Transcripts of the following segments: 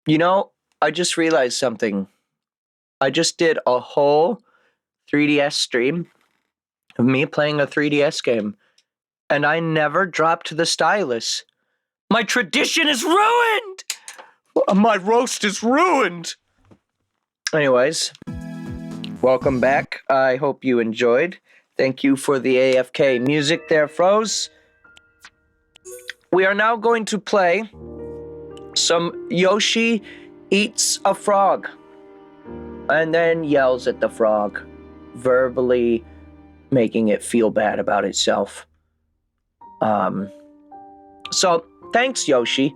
You know, I just realized something. I just did a whole 3DS stream of me playing a 3DS game, and I never dropped the stylus. My tradition is ruined! My roast is ruined! Anyways, welcome back. I hope you enjoyed. Thank you for the AFK music there, Froze. We are now going to play some Yoshi eats a frog and then yells at the frog, verbally making it feel bad about itself. So thanks, Yoshi.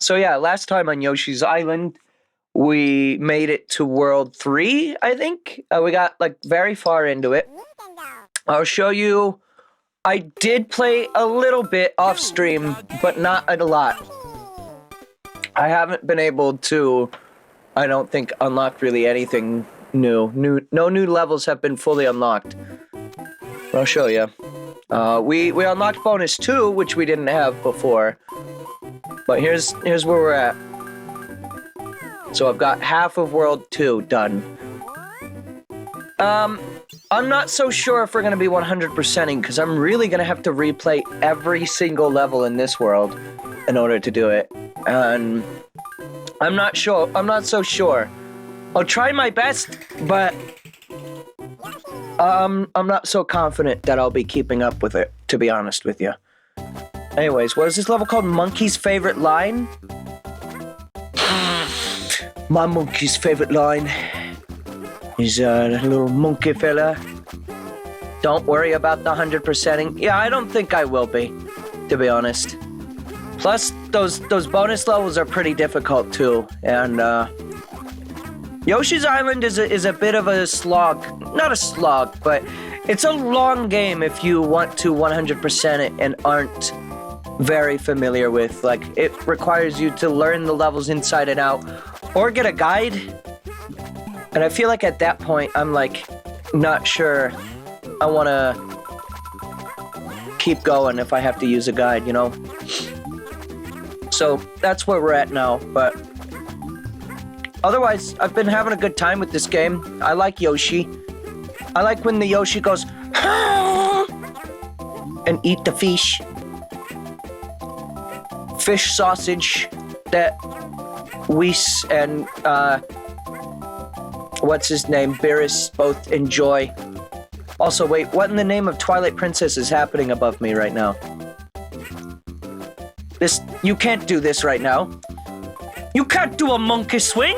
So yeah, last time on Yoshi's Island, we made it to World 3, I think. We got, very far into it. I'll show you. I did play a little bit off stream, but not a lot. I haven't been able to, I don't think, unlock really anything new. No new levels have been fully unlocked. I'll show you. We unlocked bonus 2, which we didn't have before. But here's where we're at. So I've got half of World 2 done. I'm not so sure if we're going to be 100%ing, because I'm really going to have to replay every single level in this world in order to do it. And I'm not so sure. I'll try my best, but I'm not so confident that I'll be keeping up with it, to be honest with you. Anyways, what is this level called? Monkey's favorite line? My monkey's favorite line is a little monkey fella. Don't worry about the 100%ing. Yeah, I don't think I will be, to be honest. Plus, those bonus levels are pretty difficult too, and Yoshi's Island is a bit of a slog. Not a slog, but it's a long game if you want to 100% it and aren't very familiar with. It requires you to learn the levels inside and out, or get a guide. And I feel like at that point, I'm not sure I want to keep going if I have to use a guide, you know? So that's where we're at now, but otherwise, I've been having a good time with this game. I like Yoshi. I like when the Yoshi goes, and eat the fish. Fish sausage that Whis and, what's his name, Beerus both enjoy. Also, wait, what in the name of Twilight Princess is happening above me right now? You can't do this right now. You can't do a monkey swing!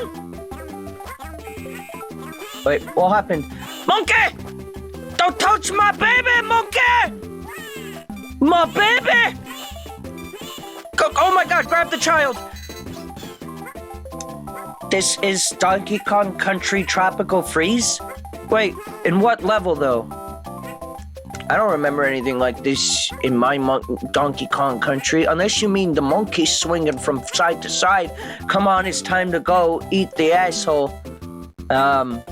Wait, what happened? Monkey! Don't touch my baby, monkey! My baby! Oh my god, grab the child! This is Donkey Kong Country Tropical Freeze? Wait, in what level though? I don't remember anything like this in my Donkey Kong Country, unless you mean the monkey swinging from side to side. Come on, it's time to go eat the asshole. Into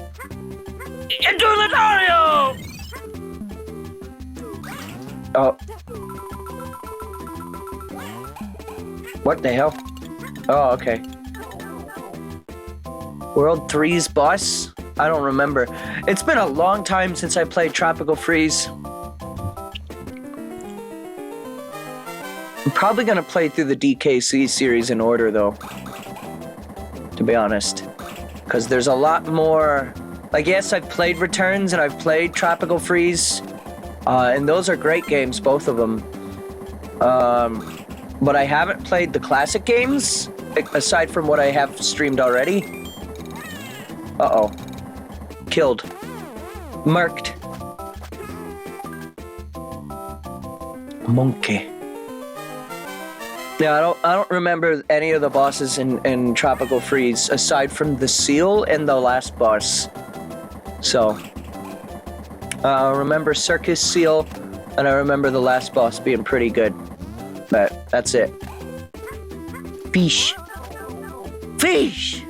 the Dario! Oh. What the hell? Oh, okay. World 3's boss? I don't remember. It's been a long time since I played Tropical Freeze. I'm probably gonna play through the DKC series in order, though. To be honest. Because there's a lot more... yes, I've played Returns and I've played Tropical Freeze. And those are great games, both of them. But I haven't played the classic games, aside from what I have streamed already. Uh-oh. Killed. Murked. Monkey. Yeah, I don't remember any of the bosses in Tropical Freeze, aside from the seal and the last boss. So, I remember Circus Seal, and I remember the last boss being pretty good. But that's it. Fish. Fish!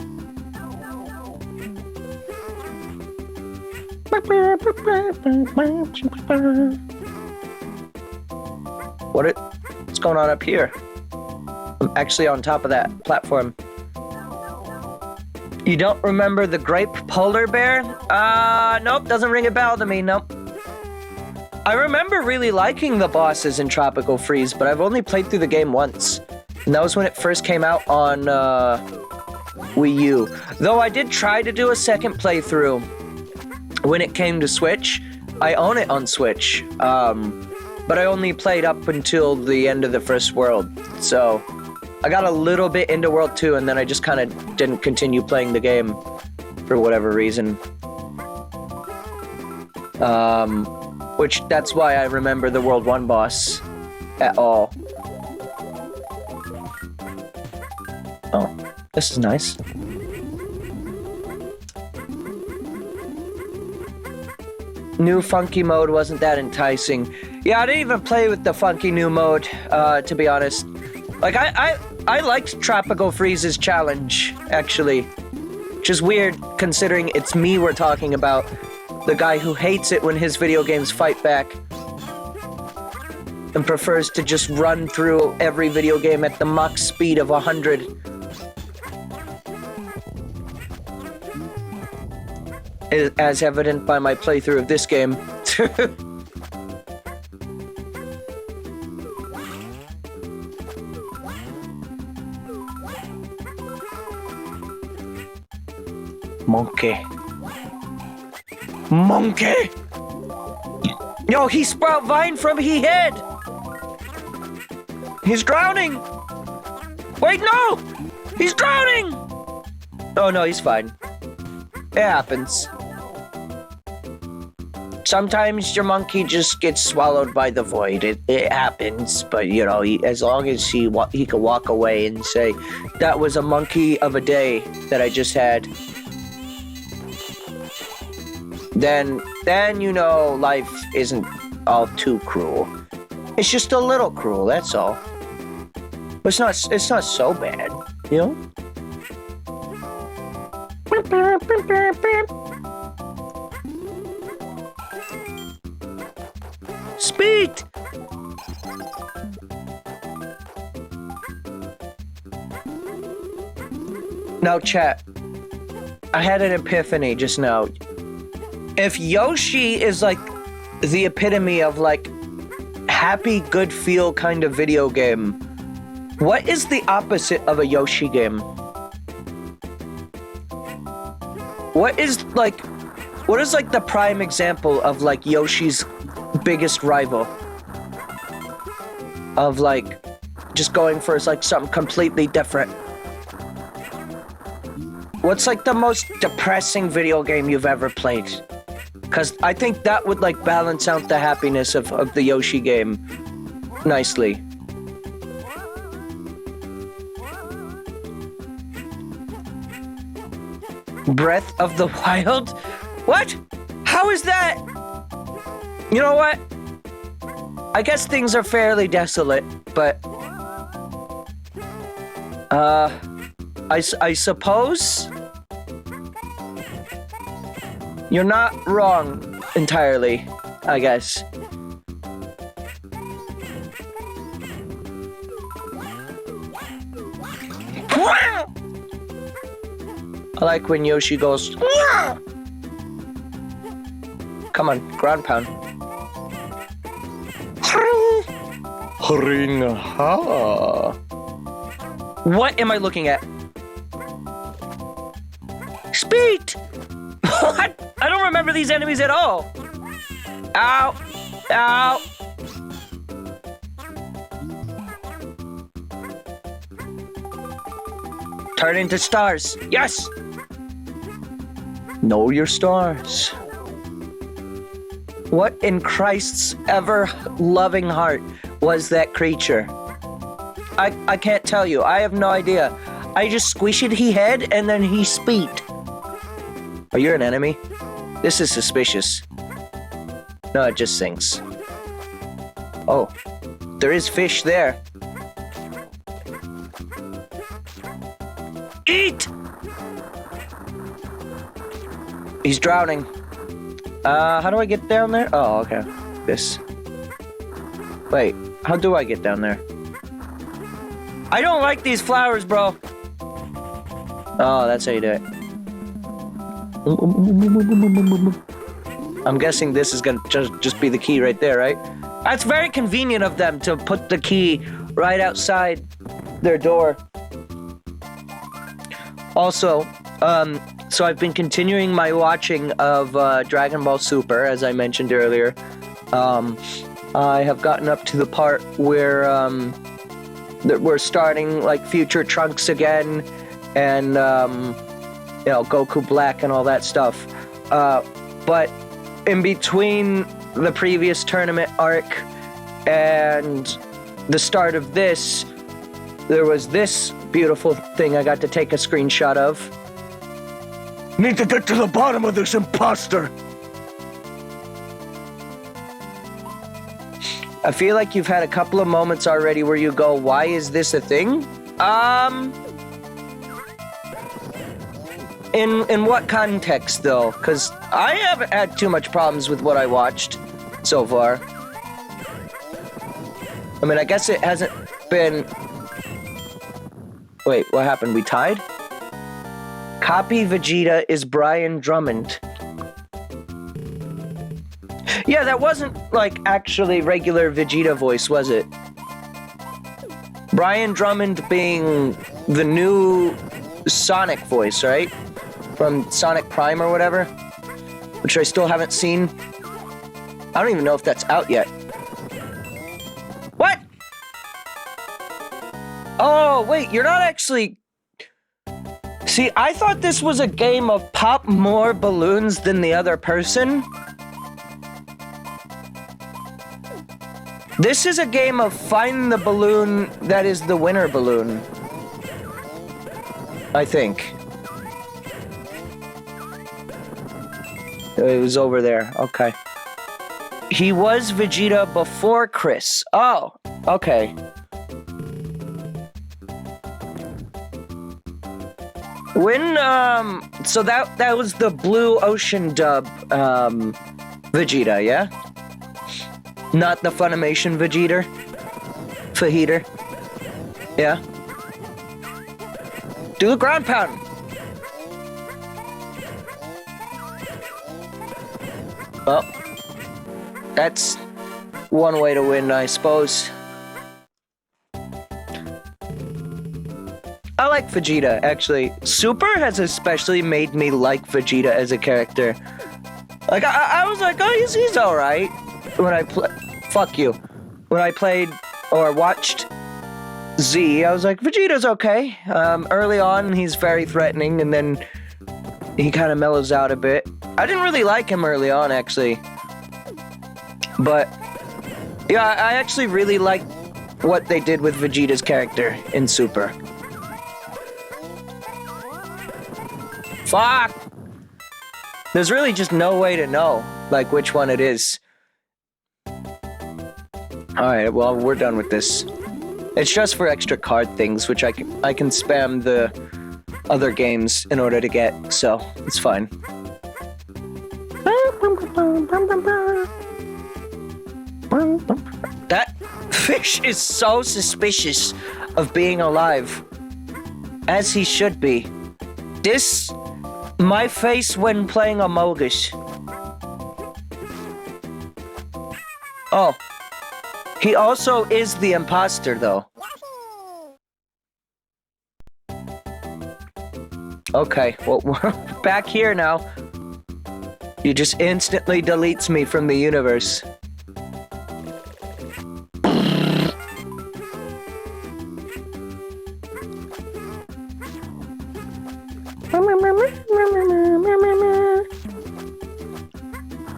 What's going on up here? I'm actually on top of that platform. You don't remember the grape polar bear? Nope, doesn't ring a bell to me, nope. I remember really liking the bosses in Tropical Freeze, but I've only played through the game once. And that was when it first came out on Wii U. Though I did try to do a second playthrough when it came to Switch. I own it on Switch, but I only played up until the end of the first world. So I got a little bit into World 2, and then I just kind of didn't continue playing the game for whatever reason. Which, that's why I remember the World 1 boss at all. Oh, this is nice. New funky mode wasn't that enticing. Yeah, I didn't even play with the funky new mode, to be honest. Like, I liked Tropical Freeze's challenge, actually. Which is weird, considering it's me we're talking about. The guy who hates it when his video games fight back. And prefers to just run through every video game at the Mach speed of 100. As evident by my playthrough of this game. Monkey. Monkey! Yo, he sprout vine from he head! He's drowning! Wait, no! He's drowning! Oh, no, he's fine. It happens. Sometimes your monkey just gets swallowed by the void. It happens, but you know, as long as he could walk away and say, that was a monkey of a day that I just had. Then you know life isn't all too cruel. It's just a little cruel, that's all. But it's not so bad, you know? Speed! Now, chat. I had an epiphany just now. If Yoshi is like the epitome of like happy, good feel kind of video game, what is the opposite of a Yoshi game? What is like the prime example of like Yoshi's biggest rival? Of like just going for like something completely different. What's like the most depressing video game you've ever played? Because I think that would like balance out the happiness of the Yoshi game nicely. Breath of the Wild? What? How is that? You know what? I guess things are fairly desolate, but I suppose you're not wrong entirely, I guess. I like when Yoshi goes. Come on, ground pound. What am I looking at? Speed! What? I don't remember these enemies at all. Ow! Ow! Turn into stars. Yes! Know your stars. What in Christ's ever-loving heart was that creature? I can't tell you. I have no idea. I just squished he head and then he speed. Oh, you're an enemy? This is suspicious. No, it just sinks. Oh, there is fish there. Eat! He's drowning. How do I get down there? Oh, okay. This. Wait, How do I get down there? I don't like these flowers, bro. Oh, that's how you do it. I'm guessing this is gonna just be the key right there, right? That's very convenient of them to put the key right outside their door. Also, so I've been continuing my watching of Dragon Ball Super, as I mentioned earlier. I have gotten up to the part where we're starting like future Trunks again, and you know, Goku Black and all that stuff. But in between the previous tournament arc and the start of this, there was this beautiful thing I got to take a screenshot of. Need to get to the bottom of this imposter. I feel like you've had a couple of moments already where you go, why is this a thing? In what context, though? Because I haven't had too much problems with what I watched so far. I mean, I guess it hasn't been... Wait, what happened? We tied? Copy Vegeta is Brian Drummond. Yeah, that wasn't, like, actually regular Vegeta voice, was it? Brian Drummond being the new Sonic voice, right? From Sonic Prime or whatever, which I still haven't seen. I don't even know if that's out yet. What? Oh, wait, you're not actually... See, I thought this was a game of pop more balloons than the other person. This is a game of find the balloon that is the winner balloon. I think. It was over there. Okay. He was Vegeta before Chris. Oh, okay. When, so that was the Blue Ocean dub, Vegeta, yeah? Not the Funimation Vegeta? Fajita? Yeah? Do the ground pound! Well, that's one way to win, I suppose. I like Vegeta, actually. Super has especially made me like Vegeta as a character. Like, I was like, oh, he's alright. When I fuck you. When I played or watched Z, I was like, Vegeta's okay. Early on, he's very threatening, and then he kind of mellows out a bit. I didn't really like him early on, actually. But, yeah, I actually really like what they did with Vegeta's character in Super. Fuck! There's really just no way to know, like, which one it is. Alright, well, we're done with this. It's just for extra card things, which I can spam the other games in order to get, so it's fine. That fish is so suspicious of being alive. As he should be. This... my face when playing Amogus. Oh. He also is the imposter, though. Okay, well, we're back here now. He just instantly deletes me from the universe.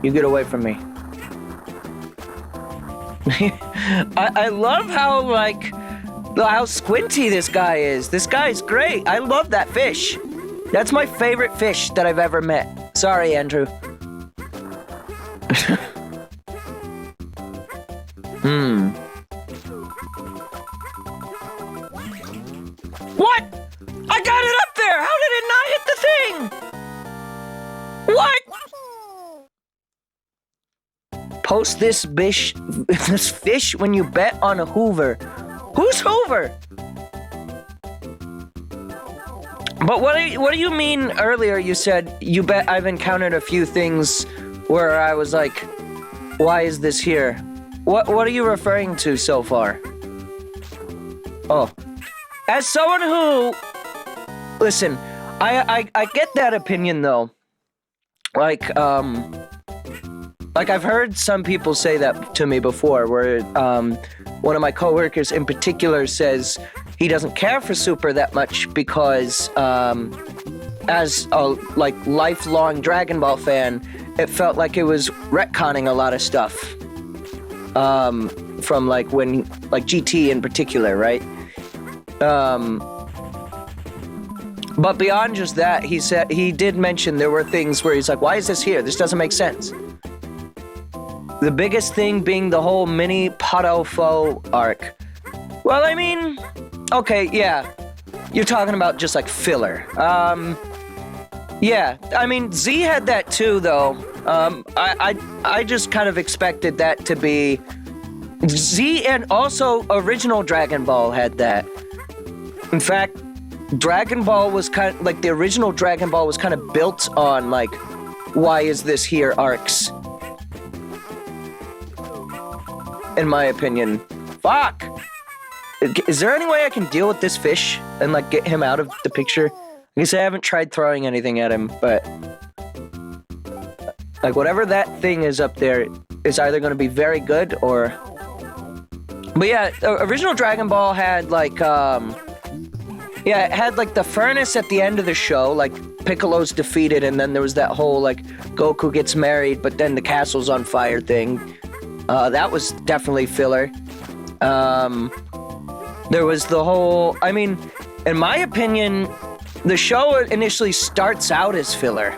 You get away from me. I love how, like, how squinty this guy is. This guy's great. I love that fish. That's my favorite fish that I've ever met. Sorry, Andrew. What? I got it up there! How did it not hit the thing? What? Post this fish when you bet on a Hoover. Who's Hoover? But what do you mean earlier you said you bet I've encountered a few things where I was like, why is this here? What are you referring to so far? Oh. As someone who... Listen, I get that opinion though. Like I've heard some people say that to me before, where one of my coworkers in particular says he doesn't care for Super that much because as a lifelong Dragon Ball fan, it felt like it was retconning a lot of stuff from when GT in particular, right? But beyond just that, he did mention there were things where he's like, why is this here? This doesn't make sense. The biggest thing being the whole mini Pato Fo arc. Well, I mean, okay, yeah. You're talking about just like filler. Yeah, I mean, Z had that too, though. I just kind of expected that to be... Z and also original Dragon Ball had that. In fact, Dragon Ball was kind of... the original Dragon Ball was kind of built on, why is this here arcs. In my opinion. Fuck! Is there any way I can deal with this fish and, get him out of the picture? I guess I haven't tried throwing anything at him, but... whatever that thing is up there is either going to be very good or... But yeah, original Dragon Ball had, yeah, it had, the furnace at the end of the show, Piccolo's defeated, and then there was that whole, Goku gets married, but then the castle's on fire thing. That was definitely filler. There was the whole... I mean, in my opinion, the show initially starts out as filler.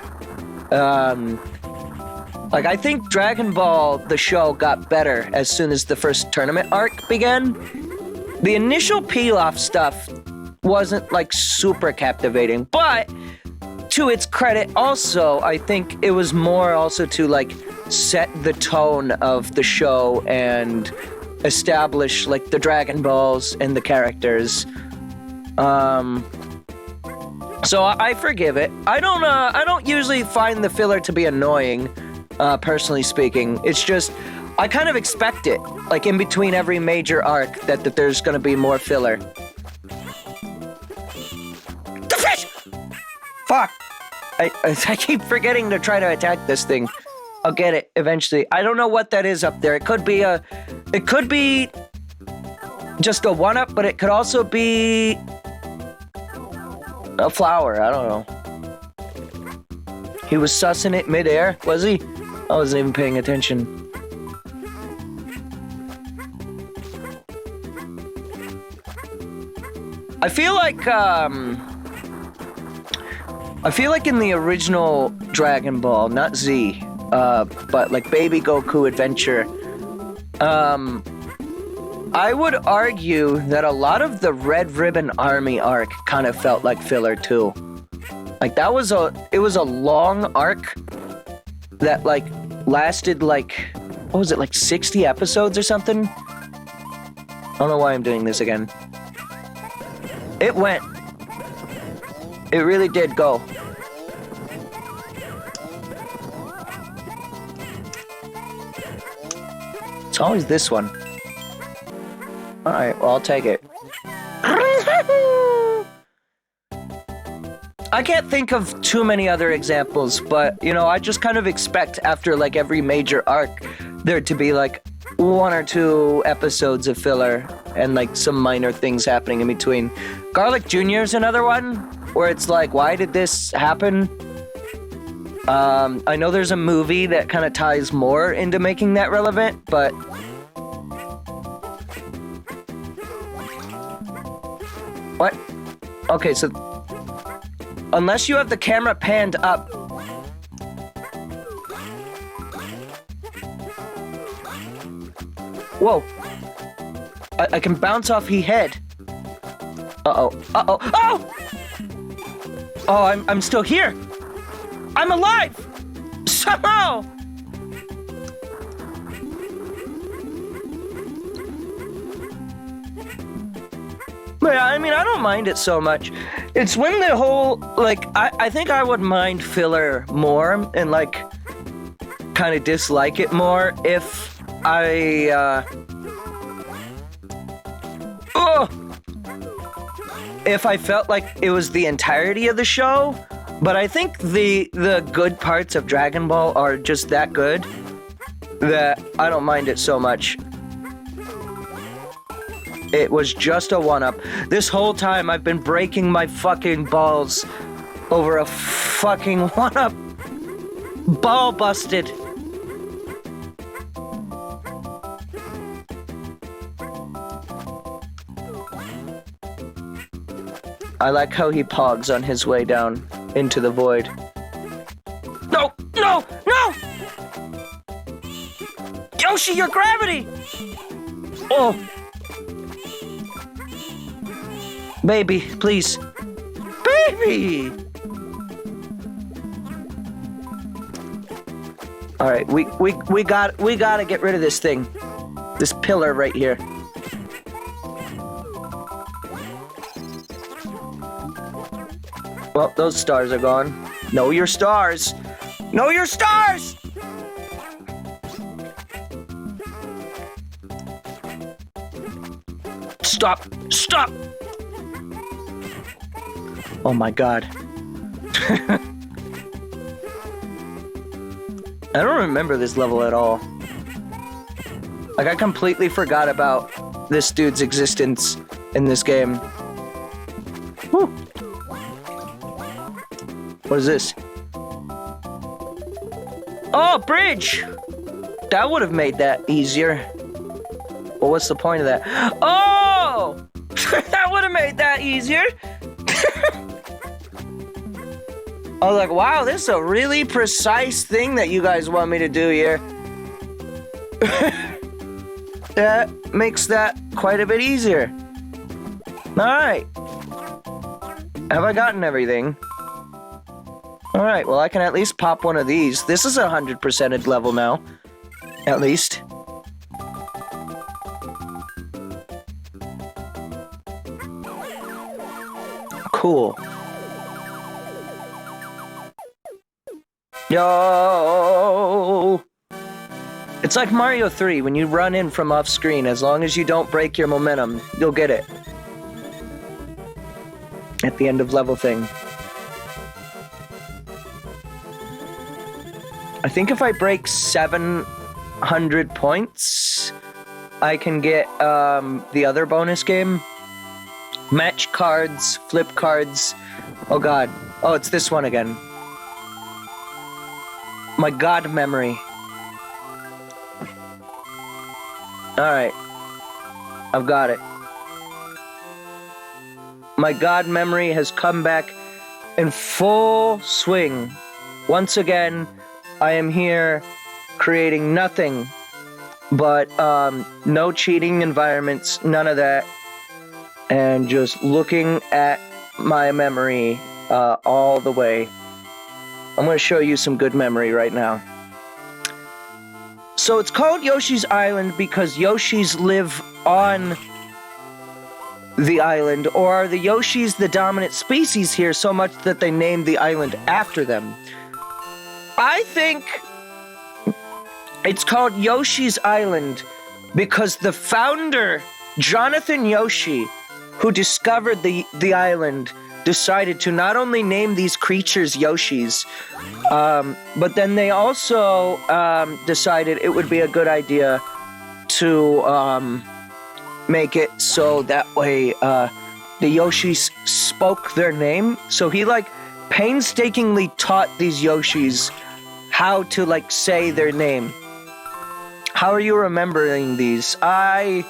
I think Dragon Ball, the show, got better as soon as the first tournament arc began. The initial peel-off stuff wasn't, super captivating, but to its credit also, I think it was more also to, set the tone of the show and establish, the Dragon Balls and the characters. So I forgive it. I don't usually find the filler to be annoying, personally speaking. It's just, I kind of expect it, in between every major arc, that there's gonna be more filler. The fish! Fuck! I keep forgetting to try to attack this thing. I'll get it eventually. I don't know what that is up there. It could be just a 1-up, but it could also be a flower. I don't know. He was sussing it midair, was he? I wasn't even paying attention. I feel like in the original Dragon Ball, not Z, but Baby Goku Adventure, I would argue that a lot of the Red Ribbon Army arc kind of felt like filler too. It was a long arc that lasted what was it, 60 episodes or something? I don't know why I'm doing this again. It went. It really did go. It's always this one. Alright, well, I'll take it. I can't think of too many other examples, but, I just kind of expect after, every major arc, there to be, 1 or 2 episodes of filler and, some minor things happening in between. Garlic Jr. is another one, where it's why did this happen? I know there's a movie that kind of ties more into making that relevant, but... What? Okay, so... Unless you have the camera panned up... Whoa! I can bounce off he head. Uh-oh. Uh-oh. Oh! Oh, I'm still here! I'm alive! Somehow! Yeah, I mean, I don't mind it so much. It's when the whole, like, I think I would mind filler more and, like, kind of dislike it more if if I felt like it was the entirety of the show. But I think the good parts of Dragon Ball are just that good that I don't mind it so much. It was just a one-up. This whole time I've been breaking my fucking balls over a fucking one-up. Ball busted. I like how he pogs on his way down into the void. No! No! No! Yoshi, your gravity! Oh! Baby, please. Baby! Alright, we gotta get rid of this thing. This pillar right here. Well, those stars are gone. Know your stars! Know your stars! Stop! Stop! Oh my god. I don't remember this level at all. Like, I completely forgot about this dude's existence in this game. Whew. What is this? Oh, bridge! That would have made that easier. Well, what's the point of that? Oh! That would have made that easier. I was like, wow, this is a really precise thing that you guys want me to do here. That makes that quite a bit easier. Alright. Have I gotten everything? Alright, well, I can at least pop one of these. This is a 100%ed level now. At least. Cool. Yo! It's like Mario 3, when you run in from off screen, as long as you don't break your momentum, you'll get it. At the end of level thing. I think if I break 700 points, I can get the other bonus game. Match cards, flip cards. Oh god. Oh, it's this one again. My god memory. Alright. I've got it. My god memory has come back in full swing. Once again, I am here creating nothing but no cheating environments, none of that. And just looking at my memory all the way. I'm going to show you some good memory right now. So it's called Yoshi's Island because Yoshis live on the island, or are the Yoshis the dominant species here so much that they named the island after them? I think it's called Yoshi's Island because the founder, Jonathan Yoshi, who discovered the island, decided to not only name these creatures Yoshis, but then they also decided it would be a good idea to make it so that way the Yoshis spoke their name. So he like painstakingly taught these Yoshis how to like say their name. How are you remembering these? If I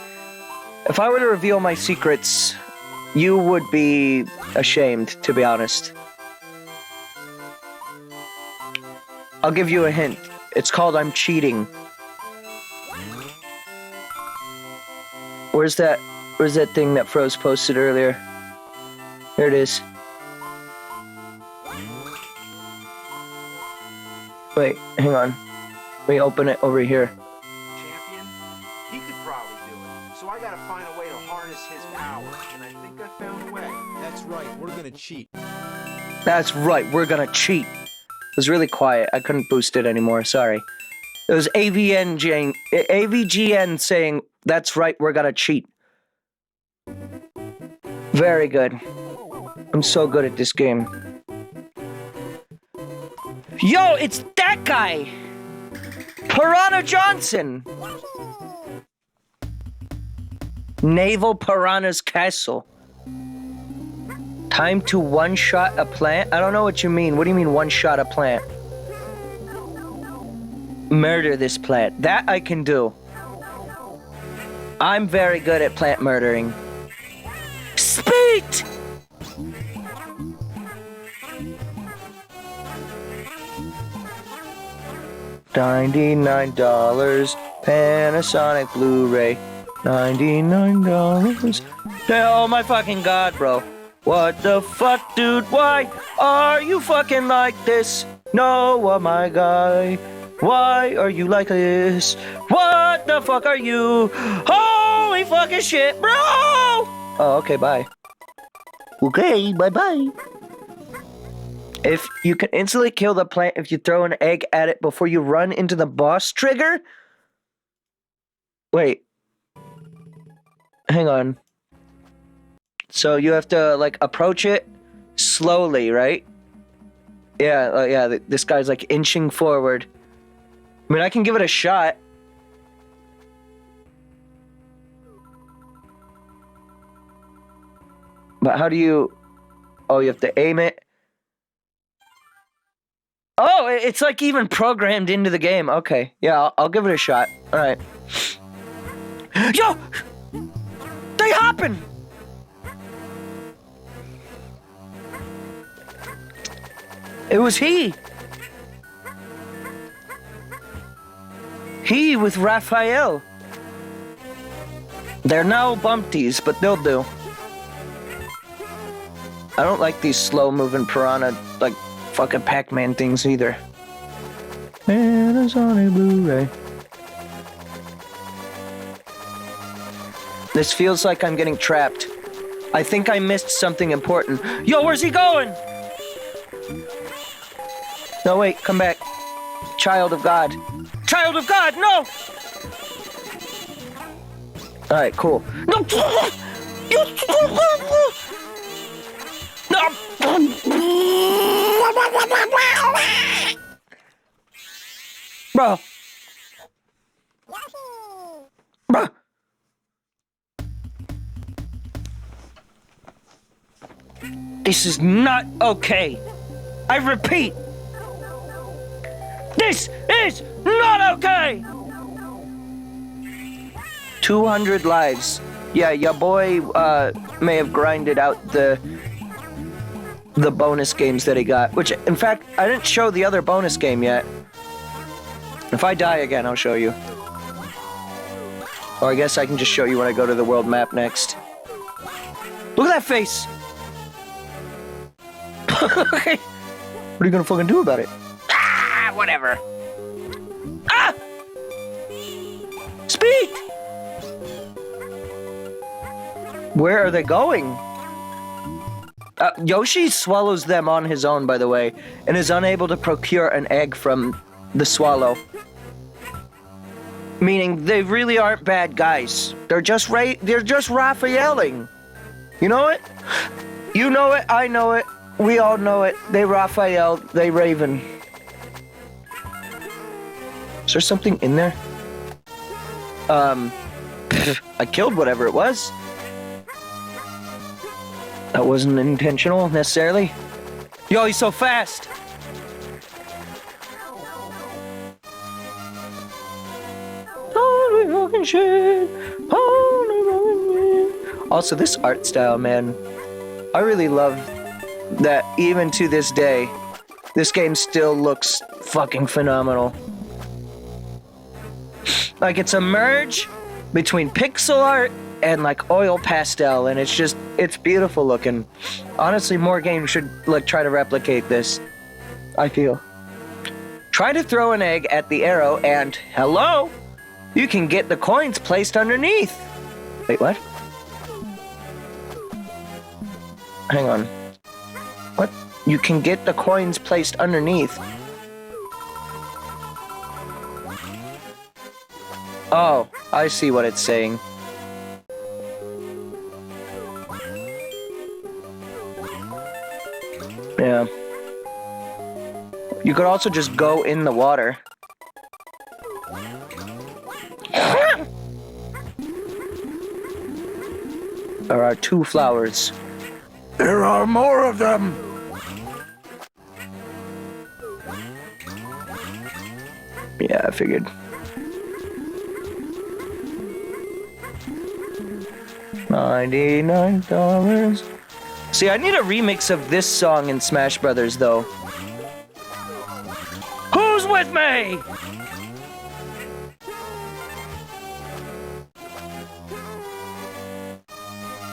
were to reveal my secrets, you would be ashamed, to be honest. I'll give you a hint. It's called I'm Cheating. Where's that thing that Froze posted earlier? Here it is. Wait, hang on. Let me open it over here. Champion, he could probably do it. So I gotta find a way to harness his power, and I think I found a way. That's right, we're gonna cheat. That's right, we're gonna cheat. It was really quiet. I couldn't boost it anymore, sorry. It was AVGN saying, that's right, we're gonna cheat. Very good. I'm so good at this game. Yo, it's that guy! Piranha Johnson! Naval Piranha's Castle. Time to one-shot a plant? I don't know what you mean. What do you mean one-shot a plant? Murder this plant. That I can do. I'm very good at plant murdering. Speed! $99 Panasonic Blu-ray. $99. Oh my fucking god, bro. What the fuck, dude? Why are you fucking like this? No, my guy. Why are you like this? What the fuck are you? Holy fucking shit, bro! Oh, okay, bye. Okay, bye-bye. If you can instantly kill the plant if you throw an egg at it before you run into the boss trigger? Wait. Hang on. So you have to, like, approach it slowly, right? Yeah, yeah, this guy's, like, inching forward. I mean, I can give it a shot. But how do you... Oh, you have to aim it. Oh, it's like even programmed into the game. Okay, yeah, I'll give it a shot. All right. Yo! They hopping! It was he! He with Raphael. They're now bumpties, but they'll do. I don't like these slow-moving piranha, like, fucking Pac-Man things either. Panasonic Blu-ray. This feels like I'm getting trapped. I think I missed something important. Yo, where's he going? No, wait, come back. Child of God. Child of God, no! Alright, cool. No! Bro. Bro. This is not okay. I repeat. This is not okay! 200 lives. Yeah, your boy may have grinded out the bonus games that he got. Which, in fact, I didn't show the other bonus game yet. If I die again, I'll show you. Or I guess I can just show you when I go to the world map next. Look at that face! What are you gonna fucking do about it? Ah, whatever. Ah! Speed! Where are they going? Yoshi swallows them on his own, by the way, and is unable to procure an egg from the swallow. Meaning they really aren't bad guys. They're just Raphaeling. You know it? You know it, I know it, we all know it. They Raphael, they Raven. Is there something in there? I killed whatever it was. That wasn't intentional, necessarily. Yo, he's so fast! Holy fucking shit! Holy fucking shit! Also, this art style, man. I really love that even to this day, this game still looks fucking phenomenal. Like, it's a merge between pixel art and like oil pastel, and it's beautiful looking. Honestly, more games should like try to replicate this, I feel. Try to throw an egg at the arrow and hello, You can get the coins placed underneath. Wait, what? Hang on. What? You can get the coins placed underneath. Oh, I see what it's saying. Yeah. You could also just go in the water. There are 2 flowers. There are more of them! Yeah, I figured. $99. See, I need a remix of this song in Smash Brothers, though. Who's with me?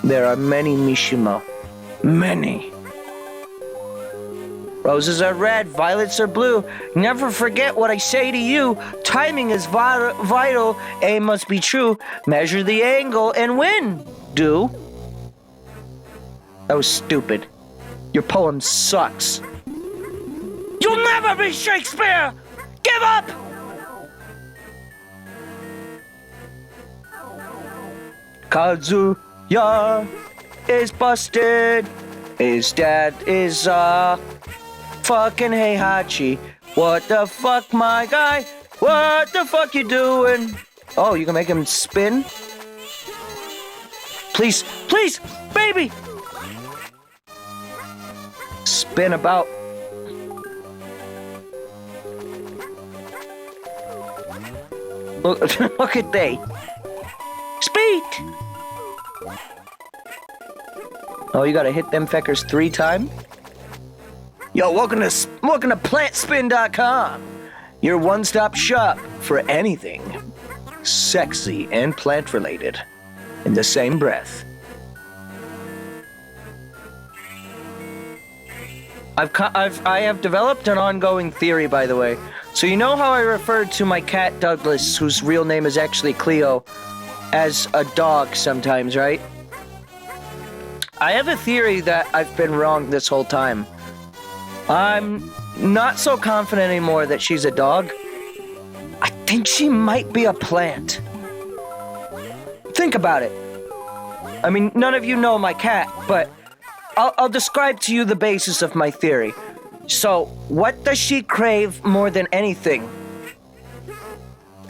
There are many Mishima. Many. Roses are red, violets are blue. Never forget what I say to you. Timing is vital, aim must be true. Measure the angle and win. Do. That was stupid. Your poem sucks. You'll never be Shakespeare! Give up! Kazuya is busted. His dad is fucking Heihachi. What the fuck, my guy? What the fuck you doing? Oh, you can make him spin? Please, please, baby! Spin about. Look, look at they. Speed! Oh, you gotta hit them feckers 3 times? Yo, welcome to PlantSpin.com, your one-stop shop for anything sexy and plant-related in the same breath. I have developed an ongoing theory, by the way. So you know how I referred to my cat Douglas, whose real name is actually Cleo, as a dog sometimes, right? I have a theory that I've been wrong this whole time. I'm not so confident anymore that she's a dog. I think she might be a plant. Think about it. I mean, none of you know my cat, but I'll describe to you the basis of my theory. So, what does she crave more than anything?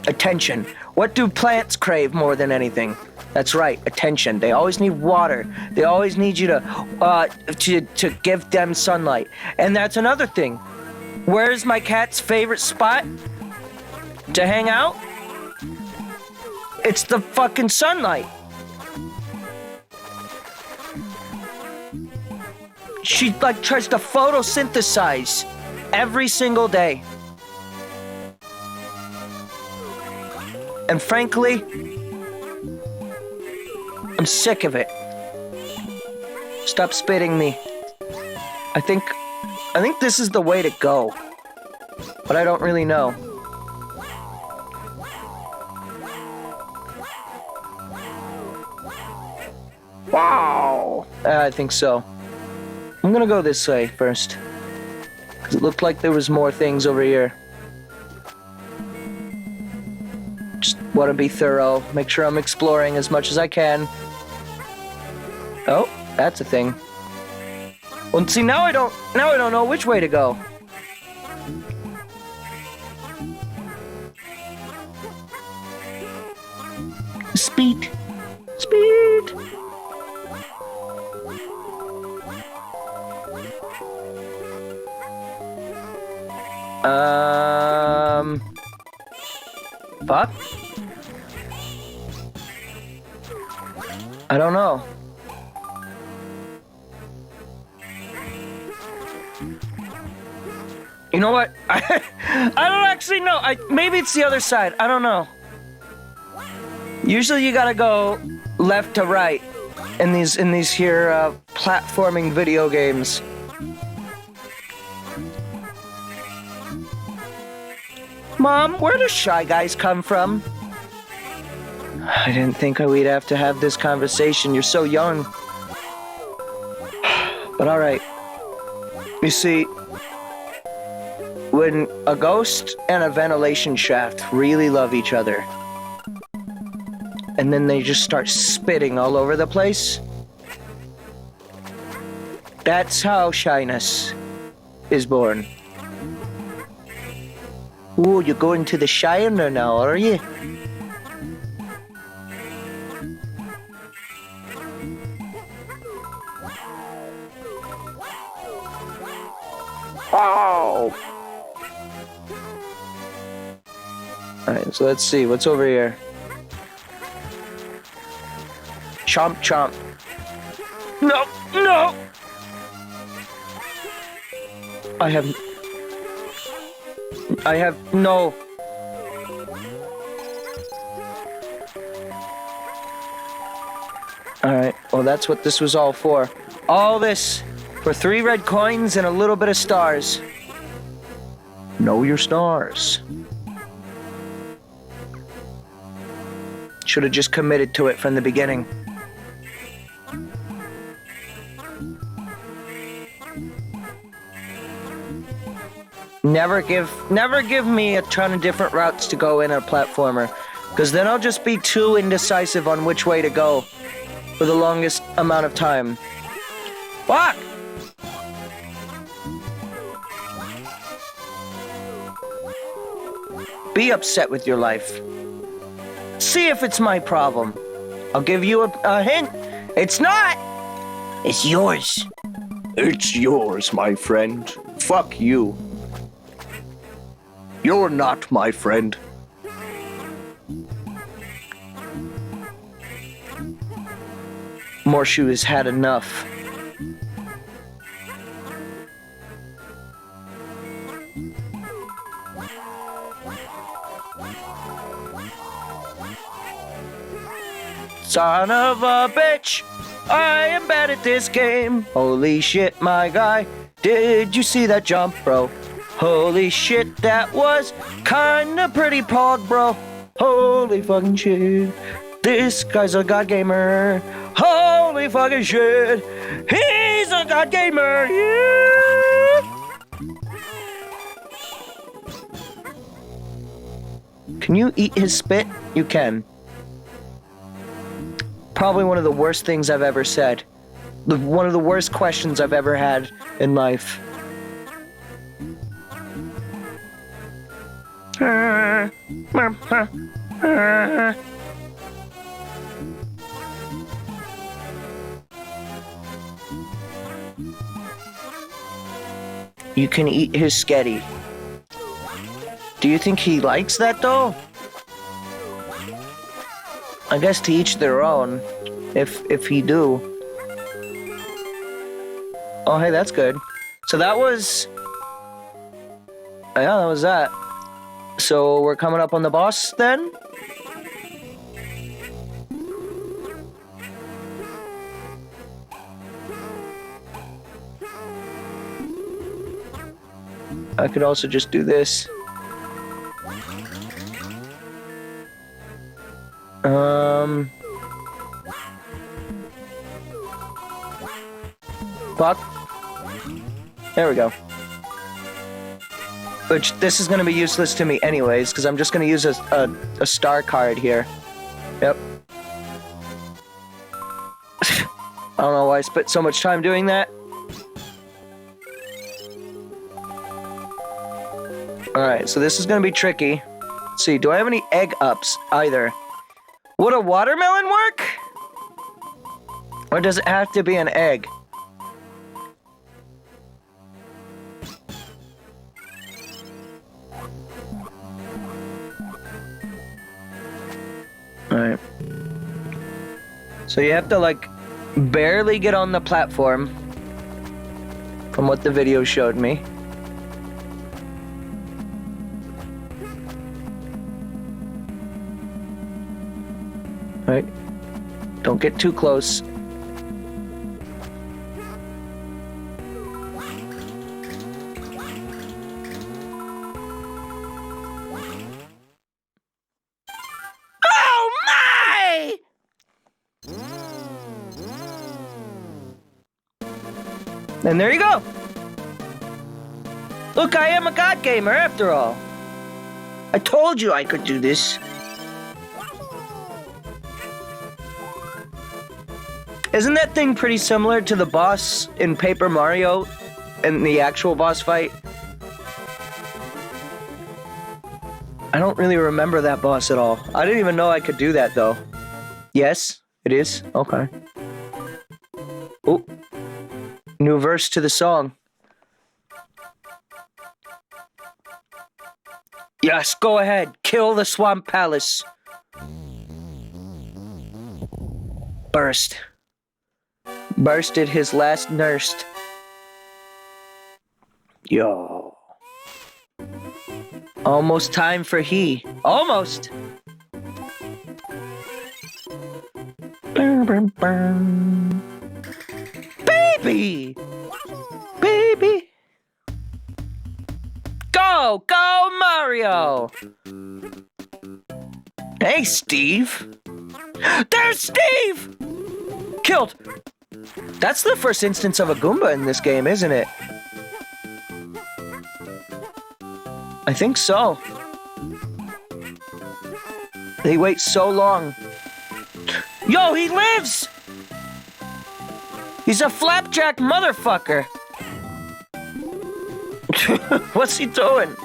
Attention. What do plants crave more than anything? That's right, attention. They always need water. They always need you to give them sunlight. And that's another thing. Where's my cat's favorite spot to hang out? It's the fucking sunlight. She tries to photosynthesize every single day. And frankly, I'm sick of it. Stop spitting me. I think this is the way to go. But I don't really know. Wow. I think so. I'm gonna go this way first. Because it looked like there was more things over here. Just want to be thorough. Make sure I'm exploring as much as I can. Oh, that's a thing. Well, see, now I don't know which way to go. Speed. Speed. Fuck? I don't know. You know what? I don't actually know. Maybe it's the other side. I don't know. Usually you gotta go left to right in these here platforming video games. Mom, where do Shy Guys come from? I didn't think we'd have to have this conversation. You're so young. But alright. You see, when a ghost and a ventilation shaft really love each other, and then they just start spitting all over the place, that's how shyness is born. Ooh, you're going to the Shiner now, are you? Oh! Alright, so let's see. What's over here? Chomp, chomp. No! No! I have no... Alright, well that's what this was all for. All this for 3 red coins and a little bit of stars. Know your stars. Should have just committed to it from the beginning. Never give me a ton of different routes to go in a platformer, because then I'll just be too indecisive on which way to go for the longest amount of time. Fuck! Be upset with your life. See if it's my problem. I'll give you a hint. It's not! It's yours. It's yours, my friend. Fuck you. You're not my friend. Morshu has had enough. Son of a bitch! I am bad at this game. Holy shit, my guy. Did you see that jump, bro? Holy shit, that was kinda pretty pog, bro. Holy fucking shit. This guy's a god gamer. Holy fucking shit. He's a god gamer. Yeah. Can you eat his spit? You can. Probably one of the worst things I've ever said. One of the worst questions I've ever had in life. You can eat his sketty. Do you think he likes that though? I guess to each their own, if he do. Oh hey, that's good. So that was... Yeah, that was that. So we're coming up on the boss then? I could also just do this. Fuck. There we go. Which, this is going to be useless to me anyways, because I'm just going to use a star card here. Yep. I don't know why I spent so much time doing that. Alright, so this is going to be tricky. Let's see, do I have any egg ups either? Would a watermelon work? Or does it have to be an egg? Alright. So you have to, like, barely get on the platform, from what the video showed me. Right. Don't get too close. Oh my! And there you go. Look, I am a god gamer after all. I told you I could do this. Isn't that thing pretty similar to the boss in Paper Mario in the actual boss fight? I don't really remember that boss at all. I didn't even know I could do that, though. Yes, it is? Okay. Oh. New verse to the song. Yes, go ahead. Kill the Swamp Palace. Burst. Bursted his last nursed. Yo. Almost time for he. Almost. Baby. Baby. Go, go Mario. Hey, Steve. There's Steve. Killed. That's the first instance of a Goomba in this game, isn't it? I think so. They wait so long. Yo, he lives! He's a flapjack motherfucker. What's he doing?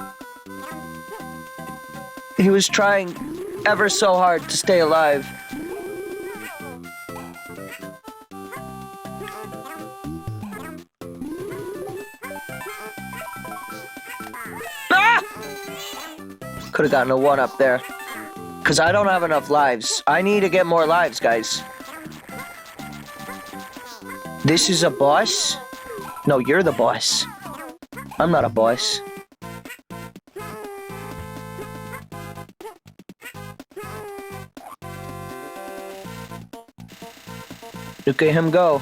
He was trying ever so hard to stay alive. Could have gotten a 1-up there. Because I don't have enough lives. I need to get more lives, guys. This is a boss? No, you're the boss. I'm not a boss. Look at him go.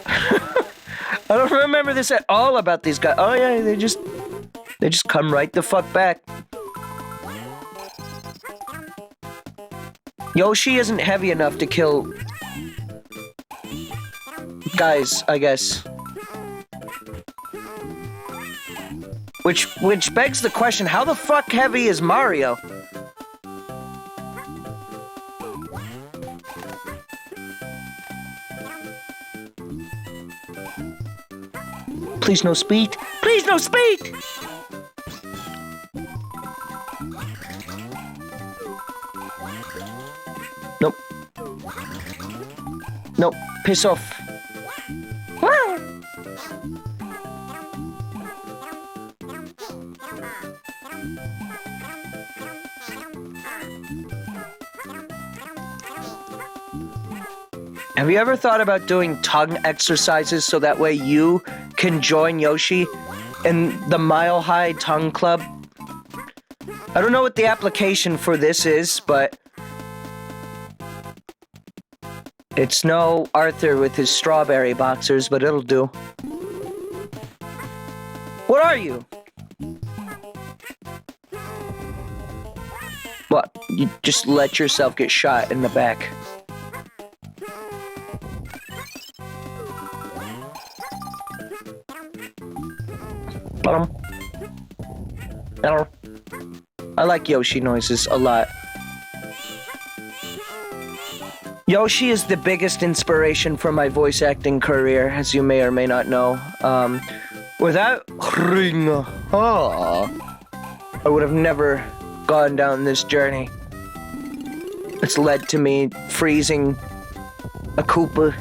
I don't remember this at all about these guys. Oh yeah, they just come right the fuck back. Yoshi isn't heavy enough to kill guys, I guess. Which begs the question, how the fuck heavy is Mario? Please no speed. Please no speed! Nope. Nope. Piss off. Have you ever thought about doing tongue exercises so that way you can join Yoshi in the Mile High Tongue Club? I don't know what the application for this is, but it's no Arthur with his strawberry boxers, but it'll do. What are you? What? You just let yourself get shot in the back. I like Yoshi noises a lot. Yoshi is the biggest inspiration for my voice acting career, as you may or may not know. Without Ring, I would have never gone down this journey. It's led to me freezing a Koopa.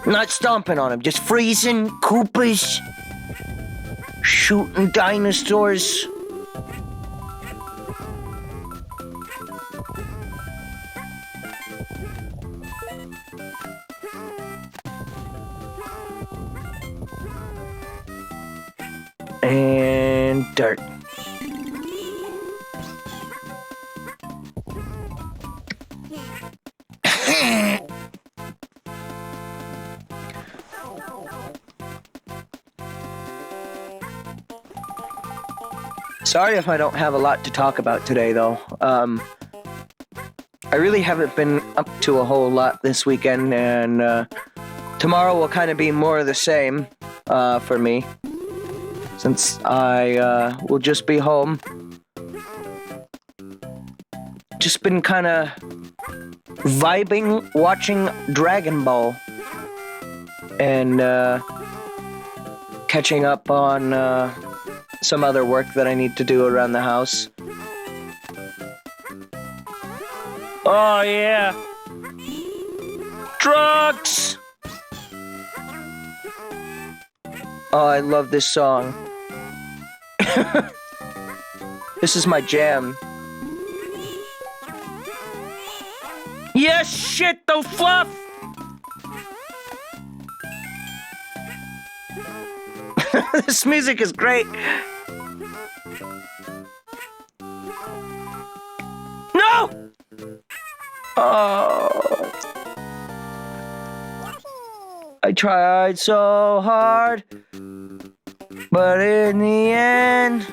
Not stomping on him, just freezing Koopas. Shooting dinosaurs. And dirt. Sorry if I don't have a lot to talk about today, though. I really haven't been up to a whole lot this weekend, and tomorrow will kind of be more of the same. for me. Since I will just be home. Just been kind of vibing watching Dragon Ball. And catching up on some other work that I need to do around the house. Oh yeah! Drugs! Oh, I love this song. This is my jam. Yes, shit, the fluff! This music is great. No! Oh. I tried so hard, but in the end,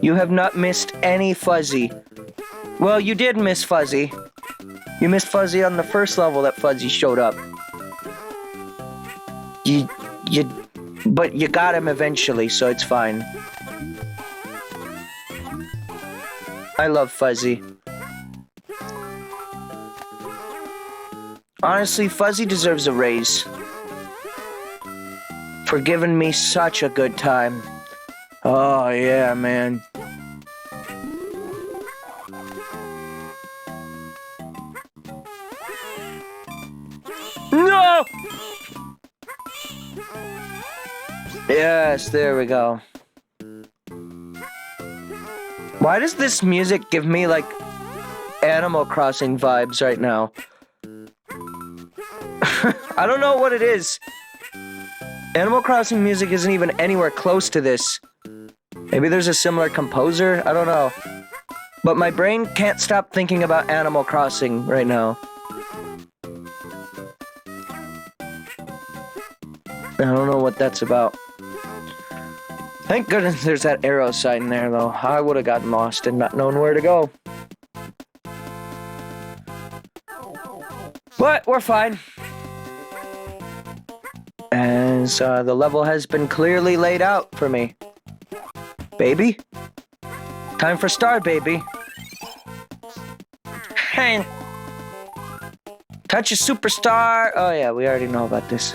you have not missed any Fuzzy. Well, you did miss Fuzzy. You missed Fuzzy on the first level that Fuzzy showed up. But you got him eventually, so it's fine. I love Fuzzy. Honestly, Fuzzy deserves a raise. For giving me such a good time. Oh, yeah, man. No! Yes, there we go. Why does this music give me, like, Animal Crossing vibes right now? I don't know what it is. Animal Crossing music isn't even anywhere close to this. Maybe there's a similar composer? I don't know. But my brain can't stop thinking about Animal Crossing right now. I don't know what that's about. Thank goodness there's that arrow sign there, though. I would have gotten lost and not known where to go. But we're fine. As the level has been clearly laid out for me. Baby? Time for Star, baby. Hey. Touch a superstar. Oh yeah, we already know about this.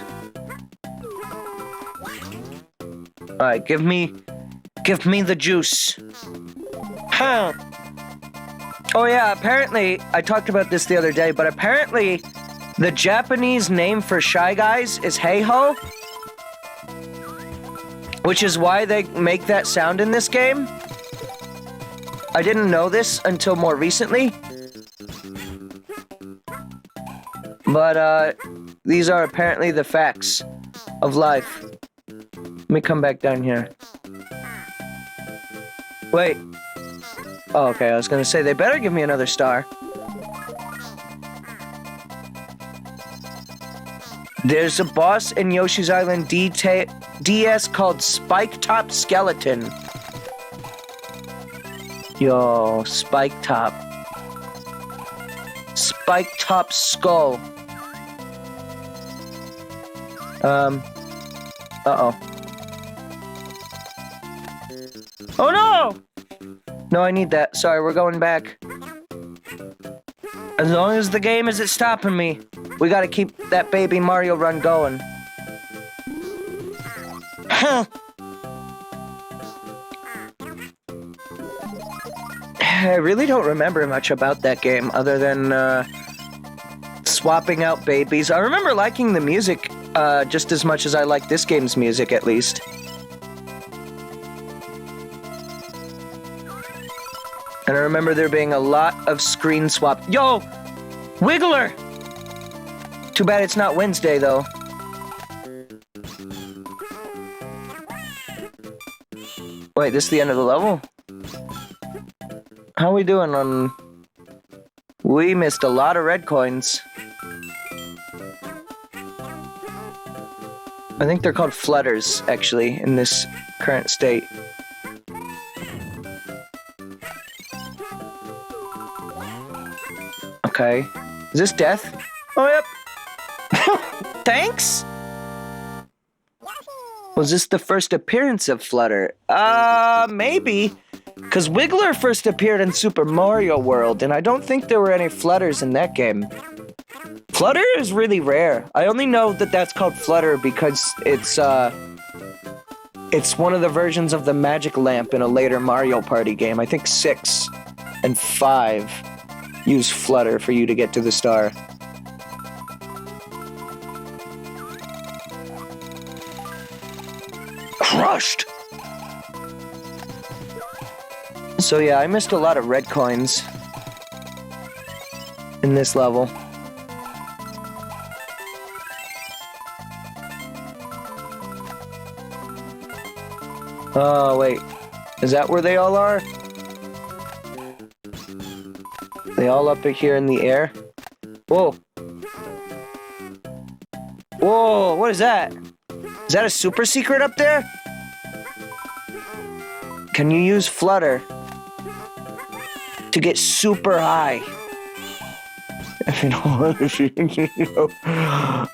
Alright, give me the juice. Huh. Oh yeah, apparently, I talked about this the other day, but apparently the Japanese name for Shy Guys is Hey-Ho. Which is why they make that sound in this game. I didn't know this until more recently. But, these are apparently the facts of life. Let me come back down here. Wait. Oh, okay, I was gonna say, they better give me another star. There's a boss in Yoshi's Island DS called Spike Top Skeleton. Yo, Spike Top. Spike Top Skull. Uh-oh. Oh no! No, I need that. Sorry, we're going back. As long as the game isn't stopping me, we gotta keep that baby Mario run going. Huh. I really don't remember much about that game other than swapping out babies. I remember liking the music just as much as I like this game's music, at least. And I remember there being a lot of screen swap. Yo! Wiggler! Too bad it's not Wednesday, though. Wait, this is the end of the level? How are we doing on... We missed a lot of red coins. I think they're called flutters, actually, in this current state. Okay. Is this death? Oh, yep. Thanks? Was this the first appearance of Flutter? Maybe. Because Wiggler first appeared in Super Mario World, and I don't think there were any Flutters in that game. Flutter is really rare. I only know that that's called Flutter because it's one of the versions of the magic lamp in a later Mario Party game. I think 6 and 5 use Flutter for you to get to the star. Crushed! So yeah, I missed a lot of red coins in this level. Oh, wait. Is that where they all are? They all up here in the air? Whoa. Whoa, what is that? Is that a super secret up there? Can you use Flutter to get super high? If you know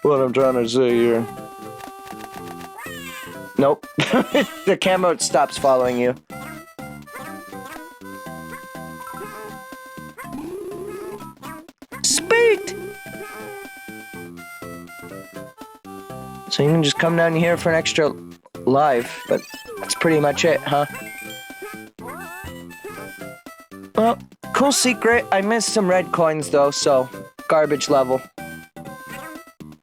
what I'm trying to say here. Nope. The camera stops following you. Speed! So you can just come down here for an extra life, but that's pretty much it, huh? Well, cool secret. I missed some red coins though, so garbage level.